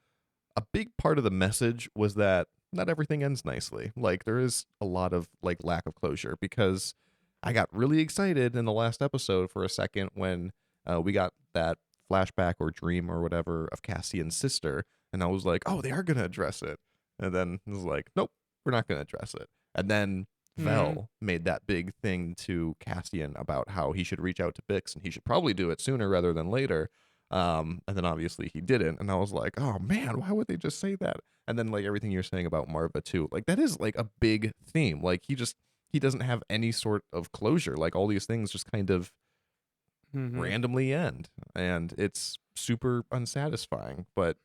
a big part of the message was that not everything ends nicely. Like there is a lot of like lack of closure because I got really excited in the last episode for a second when we got that flashback or dream or whatever of Cassian's sister, and I was like, oh, they are gonna address it, and then it was like, nope, we're not gonna address it, and then Vel made that big thing to Cassian about how he should reach out to Bix and he should probably do it sooner rather than later. And then obviously he didn't, and I was like, oh man, why would they just say that? And then like everything you're saying about Marva too, like that is like a big theme. Like he doesn't have any sort of closure. Like all these things just kind of Mhm. randomly end, and it's super unsatisfying. But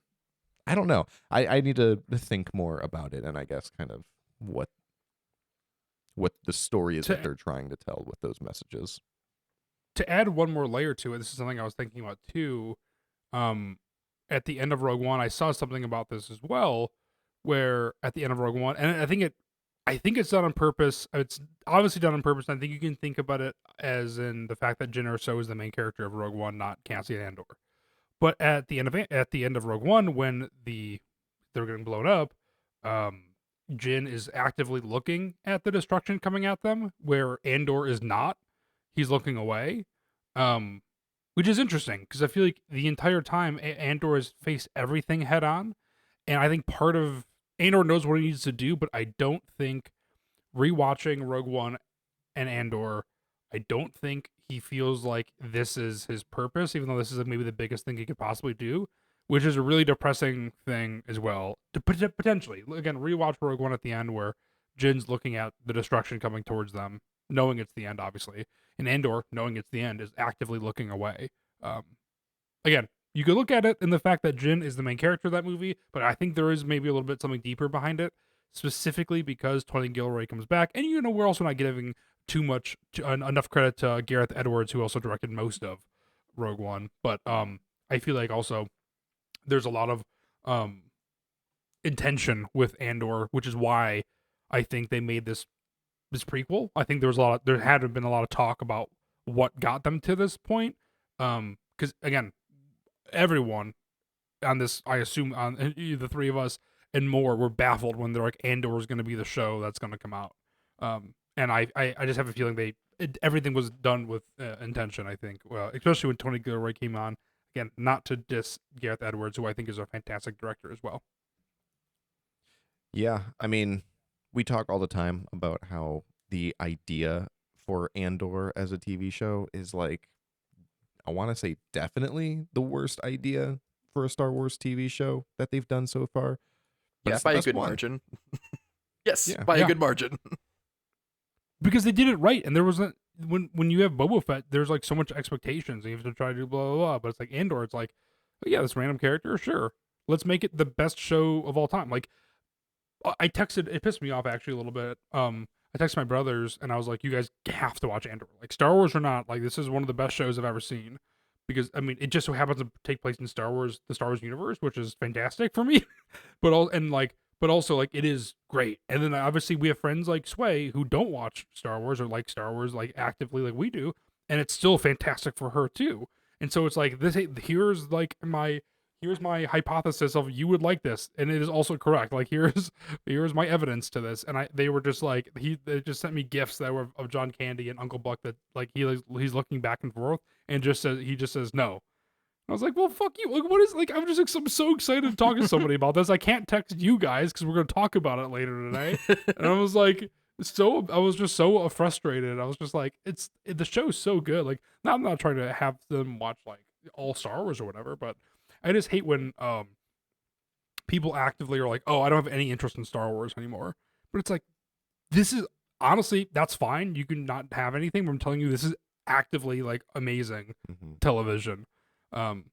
I don't know. I need to think more about it, and I guess kind of what the story is that To they're trying to tell with those messages. add one more layer to it, this is something I was thinking about too. Um, at the end of Rogue One, I saw something about this as well, where at the end of Rogue One, and I think it's done on purpose. It's obviously done on purpose. And I think you can think about it as in the fact that Jyn Erso is the main character of Rogue One, not Cassian Andor. But at the end of Rogue One, when they're getting blown up, um, Jin is actively looking at the destruction coming at them, where Andor is not. He's looking away, um, which is interesting because I feel like the entire time Andor has faced everything head on, and I think part of Andor knows what he needs to do, but I don't think rewatching Rogue One and Andor, I don't think he feels like this is his purpose, even though this is maybe the biggest thing he could possibly do, which is a really depressing thing as well. To potentially, again, rewatch Rogue One at the end where Jin's looking at the destruction coming towards them, knowing it's the end, obviously, and Andor, knowing it's the end, is actively looking away. Um, Again, you could look at it in the fact that Jin is the main character of that movie, but I think there is maybe a little bit something deeper behind it, specifically because Tony Gilroy comes back, and we're also not giving too much enough credit to Gareth Edwards, who also directed most of Rogue One. But I feel like also there's a lot of um, intention with Andor, which is why I think they made this prequel. I think there had been a lot of talk about what got them to this point. Because again, everyone on this, I assume on the three of us and more, were baffled when they're like Andor is going to be the show that's going to come out. And I just have a feeling everything was done with intention. I think, especially when Tony Gilroy came on. Again, not to diss Gareth Edwards, who I think is a fantastic director as well. Yeah, I mean, we talk all the time about how the idea for Andor as a TV show is like, I want to say definitely the worst idea for a Star Wars TV show that they've done so far. But Yeah, it's the by a best good one. margin. Yes, Yeah. by Yeah. a good margin. Because they did it right, and there wasn't when you have Boba Fett, there's like so much expectations, and you have to try to do blah blah blah. But it's like Andor, it's like, oh, yeah, this random character, sure, let's make it the best show of all time. Like I texted, it pissed me off actually a little bit. I texted my brothers, and I was like, you guys have to watch Andor. Like Star Wars or not, like this is one of the best shows I've ever seen. Because I mean, it just so happens to take place in Star Wars, the Star Wars universe, which is fantastic for me. But also like it is great. And then obviously we have friends like Sway who don't watch Star Wars or like Star Wars like actively like we do, and it's still fantastic for her too. And so it's like this. Here's my hypothesis of you would like this, and it is also correct. Like here's my evidence to this. And they were just like they just sent me gifs that were of John Candy and Uncle Buck that like he's looking back and forth and just says no. I was like, well, fuck you. Like, what is like? I'm so excited to talk to somebody about this. I can't text you guys because we're gonna talk about it later today. And I was like, I was just so frustrated. I was just like, the show's so good. Like, now I'm not trying to have them watch like all Star Wars or whatever, but I just hate when people actively are like, oh, I don't have any interest in Star Wars anymore. But it's like, this is honestly, that's fine. You can not have anything, but I'm telling you, this is actively like amazing Mm-hmm. television. And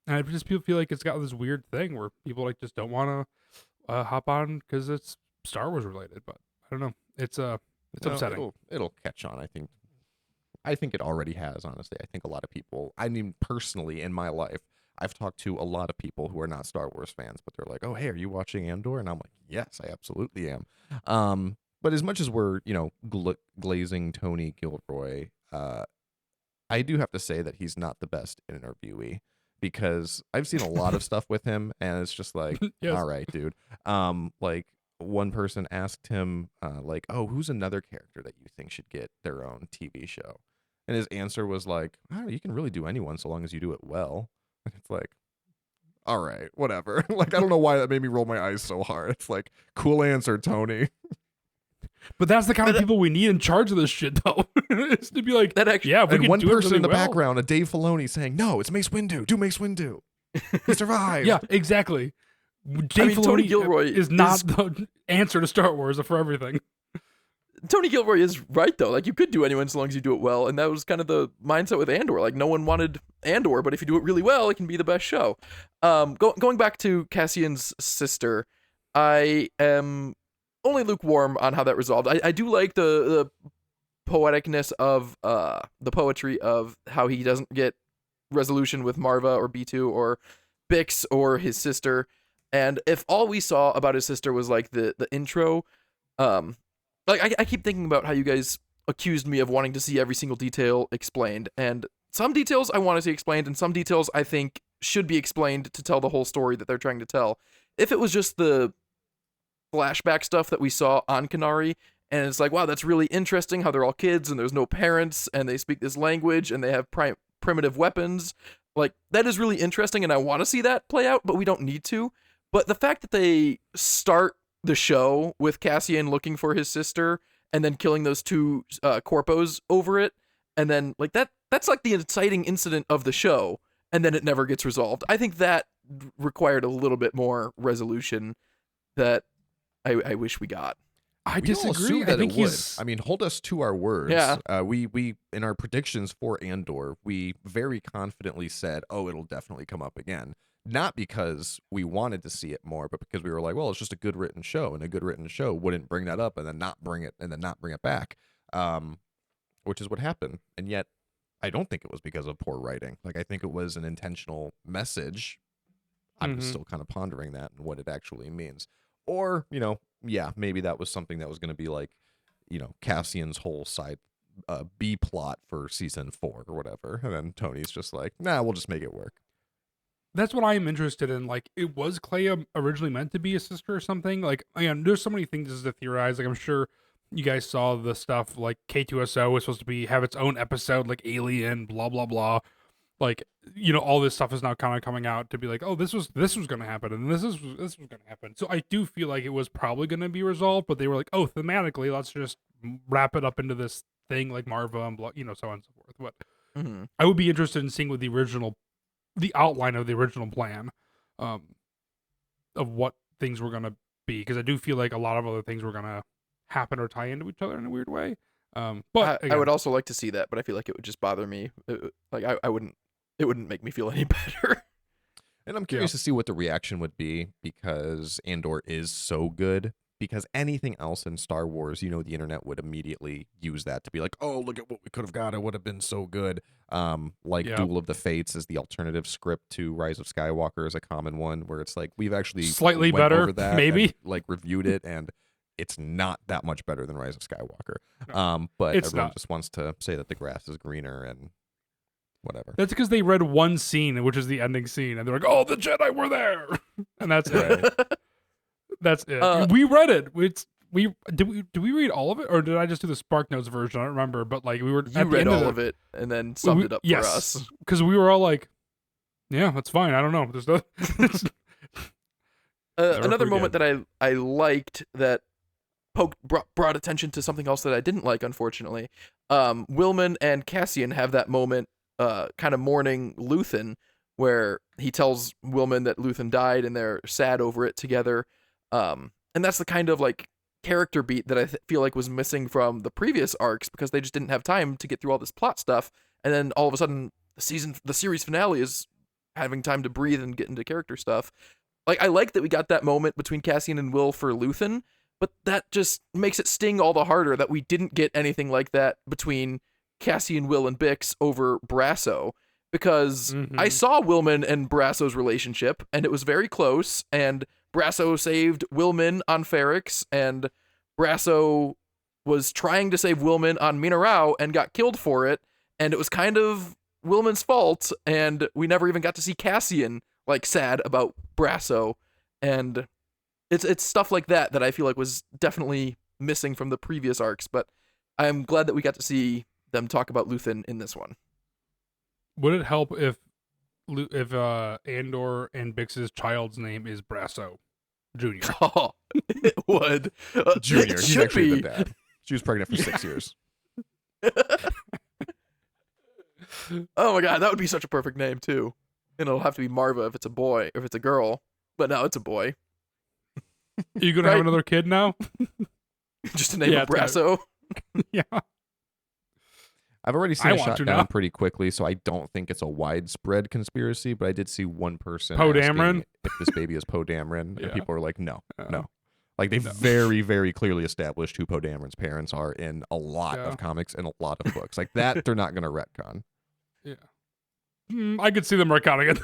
I just feel like it's got this weird thing where people like just don't want to hop on because it's Star Wars related. But I don't know. It's upsetting. It'll catch on. I think it already has. Honestly, I think a lot of people. I mean, personally, in my life, I've talked to a lot of people who are not Star Wars fans, but they're like, "Oh, hey, are you watching Andor?" And I'm like, "Yes, I absolutely am." But as much as we're glazing Tony Gilroy, I do have to say that he's not the best interviewee because I've seen a lot of stuff with him, and it's just like, Yes. all right, dude. Like one person asked him, like, oh, who's another character that you think should get their own TV show? And his answer was like, oh, you can really do anyone so long as you do it well. And it's like, all right, whatever. Like, I don't know why that made me roll my eyes so hard. It's like, cool answer, Tony. But that's the kind of people we need in charge of this shit, though. Is to be like, That actually, yeah, if we And can one do it person really in the well. background, a Dave Filoni, saying, no, it's Mace Windu. Do Mace Windu. He survived. Yeah, exactly. Dave mean, Tony Filoni Gilroy is not is- the answer to Star Wars for everything. Tony Gilroy is right though. Like you could do anyone as long as you do it well, and that was kind of the mindset with Andor. Like no one wanted Andor, but if you do it really well, it can be the best show. Going back to Cassian's sister, I am only lukewarm on how that resolved. I do like the poeticness of the poetry of how he doesn't get resolution with Marva or B2 or Bix or his sister. And if all we saw about his sister was like the intro, like I keep thinking about how you guys accused me of wanting to see every single detail explained, and some details I want to see explained, and some details I think should be explained to tell the whole story that they're trying to tell. If it was just the flashback stuff that we saw on Kenari, and it's like, wow, that's really interesting how they're all kids and there's no parents and they speak this language and they have primitive weapons, like that is really interesting, and I want to see that play out, but we don't need to. But the fact that they start the show with Cassian looking for his sister and then killing those two corpos over it, and then like that's like the inciting incident of the show, and then it never gets resolved. I think that required a little bit more resolution that I wish we got. I We all disagree. assumed I that think it would. he's. I mean, hold us to our words. Yeah. We in our predictions for Andor, we very confidently said, "Oh, it'll definitely come up again." Not because we wanted to see it more, but because we were like, "Well, it's just a good written show, and a good written show wouldn't bring that up and then not bring it and then not bring it back," which is what happened. And yet, I don't think it was because of poor writing. Like, I think it was an intentional message. I'm still kind of pondering that and what it actually means. Or, yeah, maybe that was something that was going to be like, Cassian's whole side B plot for season 4 or whatever. And then Tony's just like, nah, we'll just make it work. That's what I am interested in. Like, it was Clea originally meant to be a sister or something? Like, again, there's so many things to theorize. Like, I'm sure you guys saw the stuff, like, K2SO was supposed to have its own episode, like Alien, blah, blah, blah. Like, all this stuff is now kind of coming out to be like, oh, this was going to happen, and this was going to happen. So I do feel like it was probably going to be resolved, but they were like, oh, thematically, let's just wrap it up into this thing like Marva and blah, so on and so forth. But I would be interested in seeing what the outline of the original plan of what things were going to be, because I do feel like a lot of other things were going to happen or tie into each other in a weird way. But I would also like to see that, but I feel like it would just bother me. I wouldn't. It wouldn't make me feel any better. And I'm curious to see what the reaction would be, because Andor is so good. Because anything else in Star Wars, the internet would immediately use that to be like, oh, look at what we could have got. It would have been so good. Duel of the Fates is the alternative script to Rise of Skywalker is a common one, where it's like, we've actually slightly went better, over that maybe. and, reviewed it, and it's not that much better than Rise of Skywalker. But it's everyone not. just wants to say that the grass is greener and whatever. That's because they read one scene, which is the ending scene, and they're like, "Oh, the Jedi were there," and that's it. That's it. We read it. Did we read all of it, or did I just do the Spark Notes version? I don't remember, but like we were. You read all of it and then summed it up for us. Because we were all like, "Yeah, that's fine." I don't know. There's no. Another moment that I liked that brought attention to something else that I didn't like, unfortunately. Willman and Cassian have that moment, kind of mourning Luthen, where he tells Willman that Luthen died, and they're sad over it together. And that's the kind of like character beat that I feel like was missing from the previous arcs, because they just didn't have time to get through all this plot stuff. And then all of a sudden, the series finale is having time to breathe and get into character stuff. Like, I like that we got that moment between Cassian and Will for Luthen, but that just makes it sting all the harder that we didn't get anything like that between Cassian, Will, and Bix over Brasso, because I saw Willman and Brasso's relationship, and it was very close, and Brasso saved Willman on Ferrix, and Brasso was trying to save Willman on Minarao and got killed for it, and it was kind of Willman's fault, and we never even got to see Cassian like sad about Brasso, and it's stuff like that I feel like was definitely missing from the previous arcs, but I'm glad that we got to see them talk about Luthen in this one. Would it help if Andor and Bix's child's name is Brasso Jr.? Oh, it would. Junior, It he's should actually be. the dad. She was pregnant for 6 years. Oh my god, that would be such a perfect name too. And it'll have to be Marva if it's a boy, if it's a girl. But now it's a boy. Are you gonna have another kid now? Just to name it it's gotta- Brasso. Yeah. I've already seen I it want shot to down now. pretty quickly, so I don't think it's a widespread conspiracy, but I did see one person Poe asking Dameron? if this baby is Poe Dameron, and Yeah. people were like, no. No. Like, they No. very, very clearly established who Poe Dameron's parents are in a lot Yeah. of comics and a lot of books. Like, that they're not going to retcon. Yeah. I could see them retconning it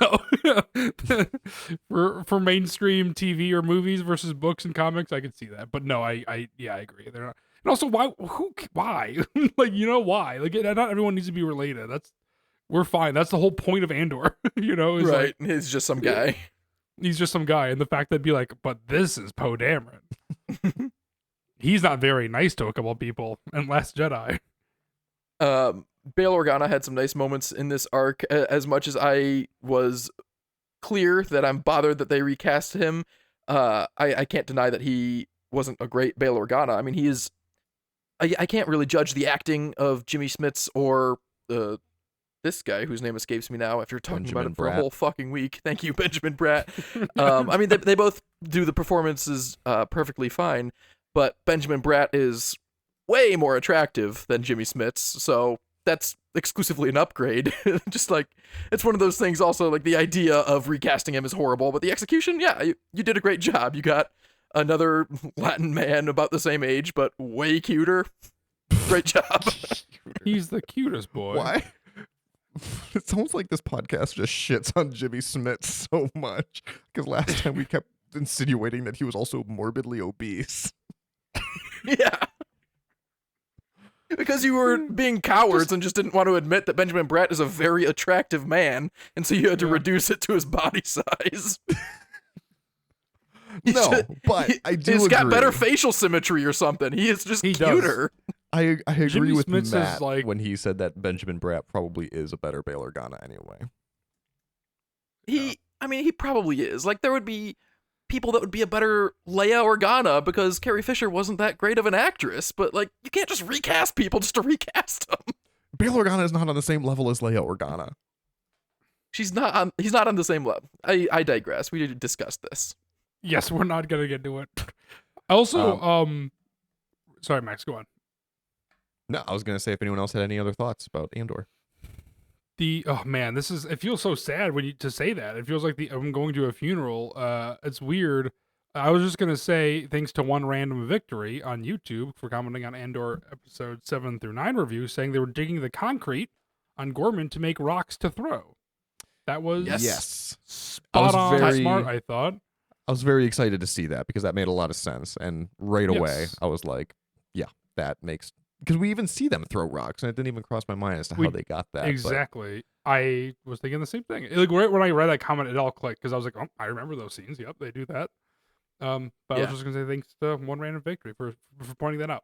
though. for mainstream TV or movies versus books and comics, I could see that. But no, I agree. They're not. And also, why? Why? Like, why? Like, not everyone needs to be related. We're fine. That's the whole point of Andor. Is Right. like He's just some guy. he's just some guy, and the fact that'd be like, but this is Poe Dameron. He's not very nice to a couple of people in Last Jedi. Bail Organa had some nice moments in this arc. As much as I was clear that I'm bothered that they recast him, I can't deny that he wasn't a great Bail Organa. I mean, he is. I can't really judge the acting of Jimmy Smits or this guy whose name escapes me now after talking Benjamin about it for a Bratt. whole fucking week. Thank you, Benjamin Bratt. I mean, they both do the performances perfectly fine, but Benjamin Bratt is way more attractive than Jimmy Smits, so that's exclusively an upgrade. Just like, it's one of those things also, like the idea of recasting him is horrible, but the execution, yeah, you did a great job. You got another Latin man about the same age, but way cuter. Great job. He's the cutest boy. Why? It sounds like this podcast just shits on Jimmy Smits so much. Because last time we kept insinuating that he was also morbidly obese. Yeah. Because you were being cowards and just didn't want to admit that Benjamin Bratt is a very attractive man, and so you had to reduce it to his body size. No, but I do He's got agree. better facial symmetry or something. He is just He does. cuter. I agree Jimmy with Smits is Matt like- when he said that Benjamin Bratt probably is a better Bail Organa anyway. I mean, he probably is. Like, there would be people that would be a better Leia Organa because Carrie Fisher wasn't that great of an actress, but, like, you can't just recast people just to recast them. Bail Organa is not on the same level as Leia Organa. He's not on the same level. I digress. We discussed this. Yes, we're not gonna get to it. Also, sorry, Max, go on. No, I was going to say if anyone else had any other thoughts about Andor. Oh man, it feels so sad to say that. It feels like I'm going to a funeral. It's weird. I was just gonna say thanks to one random victory on YouTube for commenting on Andor episode 7 through 9 review, saying they were digging the concrete on Gorman to make rocks to throw. That was Yes. spot on smart, I thought. I was very excited to see that because that made a lot of sense. And right away, Yes. I was like, yeah, that makes... Because we even see them throw rocks, and it didn't even cross my mind as to how they got that. but- Exactly. I was thinking the same thing. Like right when I read that comment, it all clicked because I was like, oh, I remember those scenes. Yep, they do that. But I was just gonna say thanks to one random victory for pointing that out.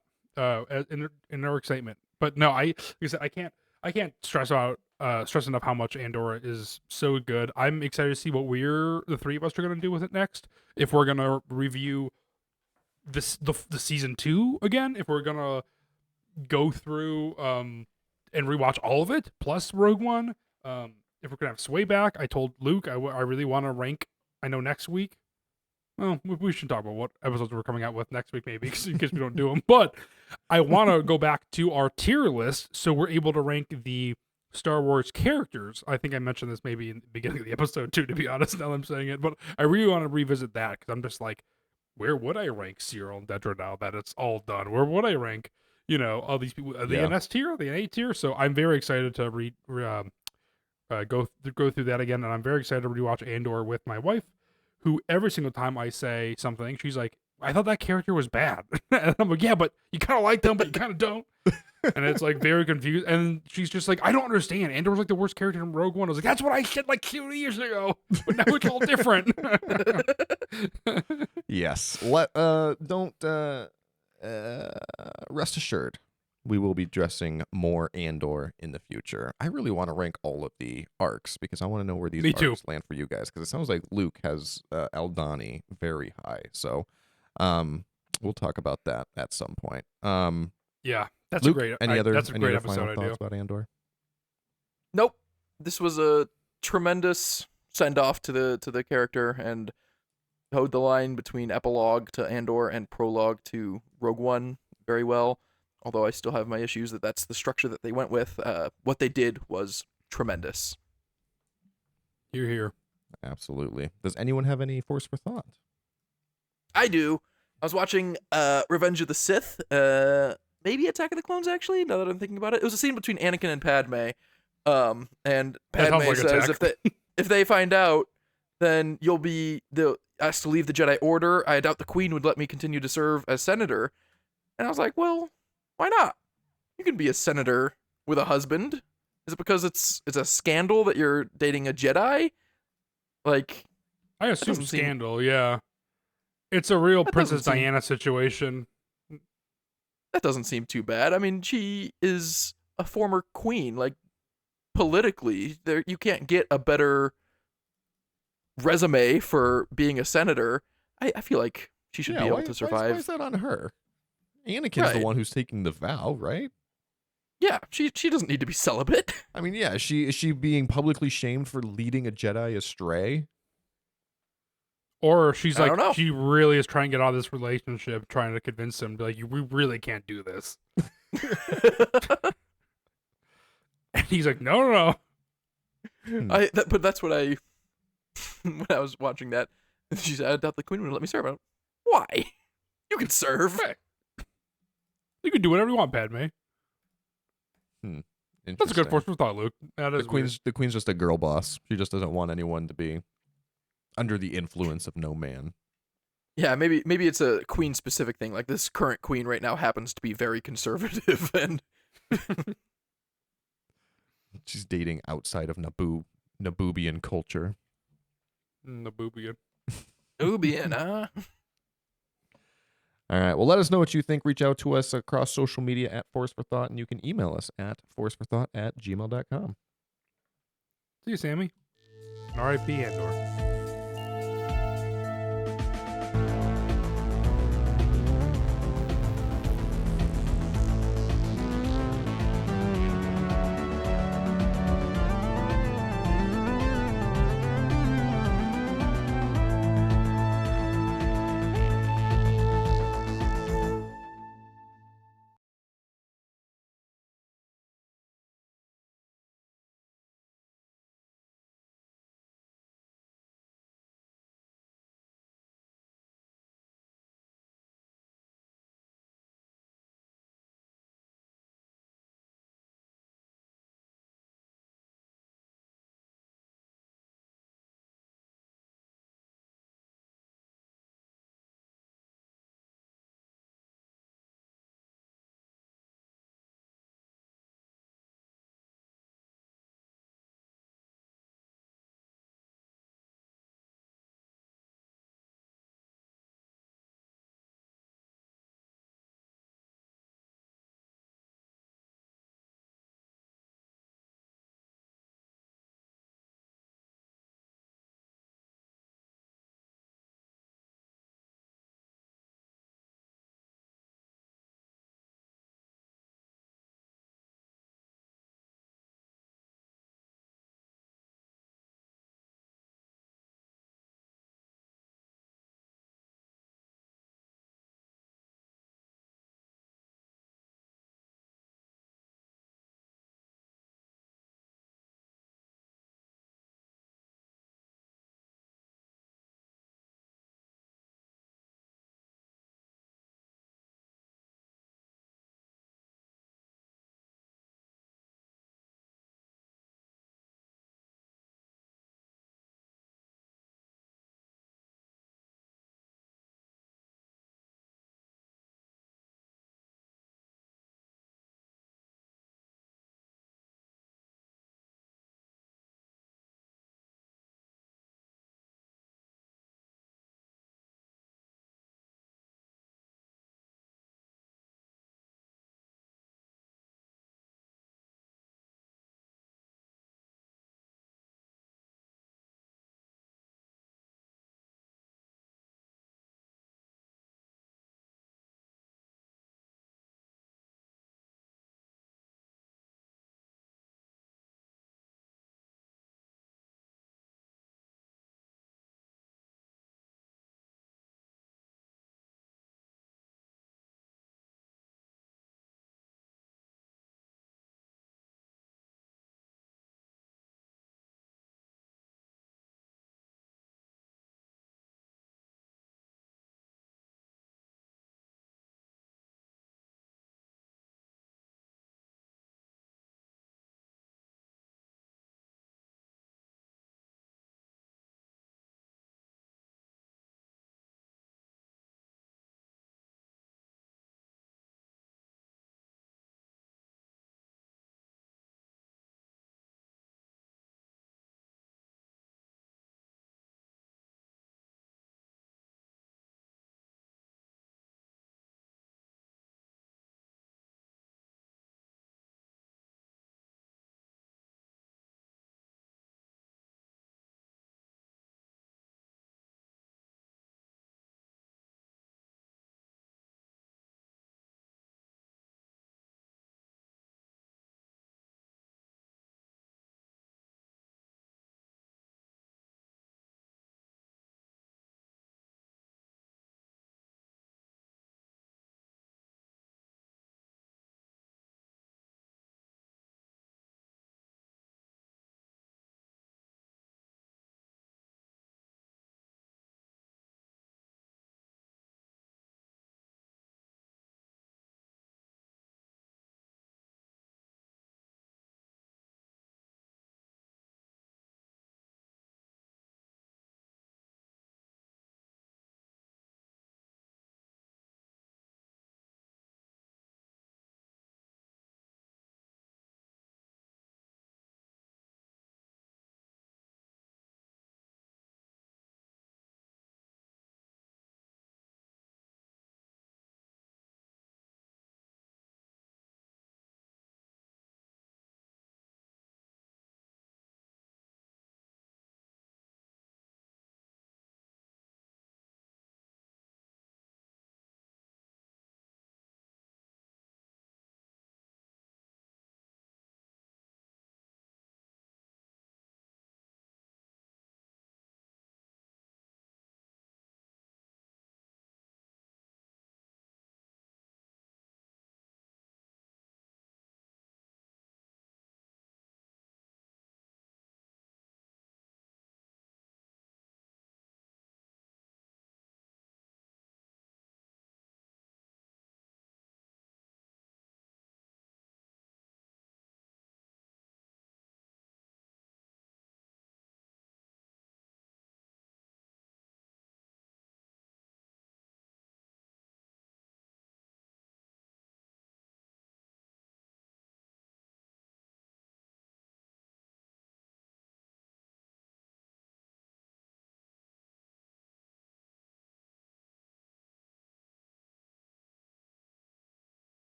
In their excitement. But no, like I said, I can't stress enough how much Andor is so good. I'm excited to see what the three of us are gonna do with it next. If we're gonna review the season 2 again, if we're gonna go through and rewatch all of it plus Rogue One. If we're gonna have Sway back, I told Luke I really want to rank. I know next week. Well, we should talk about what episodes we're coming out with next week, maybe, in case we don't do them. But I want to go back to our tier list so we're able to rank the Star Wars characters. I think I mentioned this maybe in the beginning of the episode too, to be honest. Now that I'm saying it, but I really want to revisit that because I'm just like, where would I rank Cyril and Dedra now that it's all done? Where would I rank? All these people, are they an S tier? Are they an A tier? So I'm very excited to go through that again, and I'm very excited to rewatch Andor with my wife, who every single time I say something, she's like, "I thought that character was bad," and I'm like, "Yeah, but you kind of like them, but you kind of don't." And it's like very confused, and she's just like, "I don't understand. Andor was like the worst character in Rogue One." I was like, "That's what I said like 2 years ago, but now it's all different." Yes. Rest assured, we will be addressing more Andor in the future. I really want to rank all of the arcs because I want to know where these Me arcs too. land for you guys. Because it sounds like Luke has Aldani very high. So, we'll talk about that at some point. Yeah, that's Luke, a great. any other that's a great final episode idea. thoughts about Andor? Nope. This was a tremendous send off to the character and towed the line between epilogue to Andor and prologue to Rogue One very well. although I still have my issues that that's the structure that they went with. What they did was tremendous. You're here. Absolutely. Does anyone have any force for thought? I do. I was watching Revenge of the Sith, maybe Attack of the Clones, actually, now that I'm thinking about it. It was a scene between Anakin and Padme. And That sounds Padme like says Attack. if they find out, then you'll be asked to leave the Jedi Order. I doubt the Queen would let me continue to serve as senator. And I was like, well, why not? You can be a senator with a husband. Is it because it's a scandal that you're dating a Jedi? Like, I assume doesn't seem- scandal, yeah. It's a real That Princess doesn't seem- Diana situation. that doesn't seem too bad. I mean, she is a former queen. Like, politically, there you can't get a better resume for being a senator. I feel like she should be able to survive. Why is that on her? Anakin's the Right. one who's taking the vow, right? Yeah, she doesn't need to be celibate. I mean, yeah, is she being publicly shamed for leading a Jedi astray? Or she's I don't know. like, she really is trying to get out of this relationship, trying to convince him, like, we really can't do this. And he's like, no. But that's what I when I was watching that. She said, "I doubt the Queen would let me serve." Why? You can serve. Right. You can do whatever you want, Padme. That's a good Interesting. force for thought, Luke. That is The queen's just a girl boss. She just doesn't want anyone to be under the influence of no man. Yeah, maybe it's a queen specific thing. Like this current queen right now happens to be very conservative, and She's dating outside of Naboobian culture. Naboobian. Nubian, huh? All right. Well, let us know what you think. Reach out to us across social media at Force for Thought, and you can email us at forceforthought@gmail.com. See you, Sammy. R.I.P. Andor.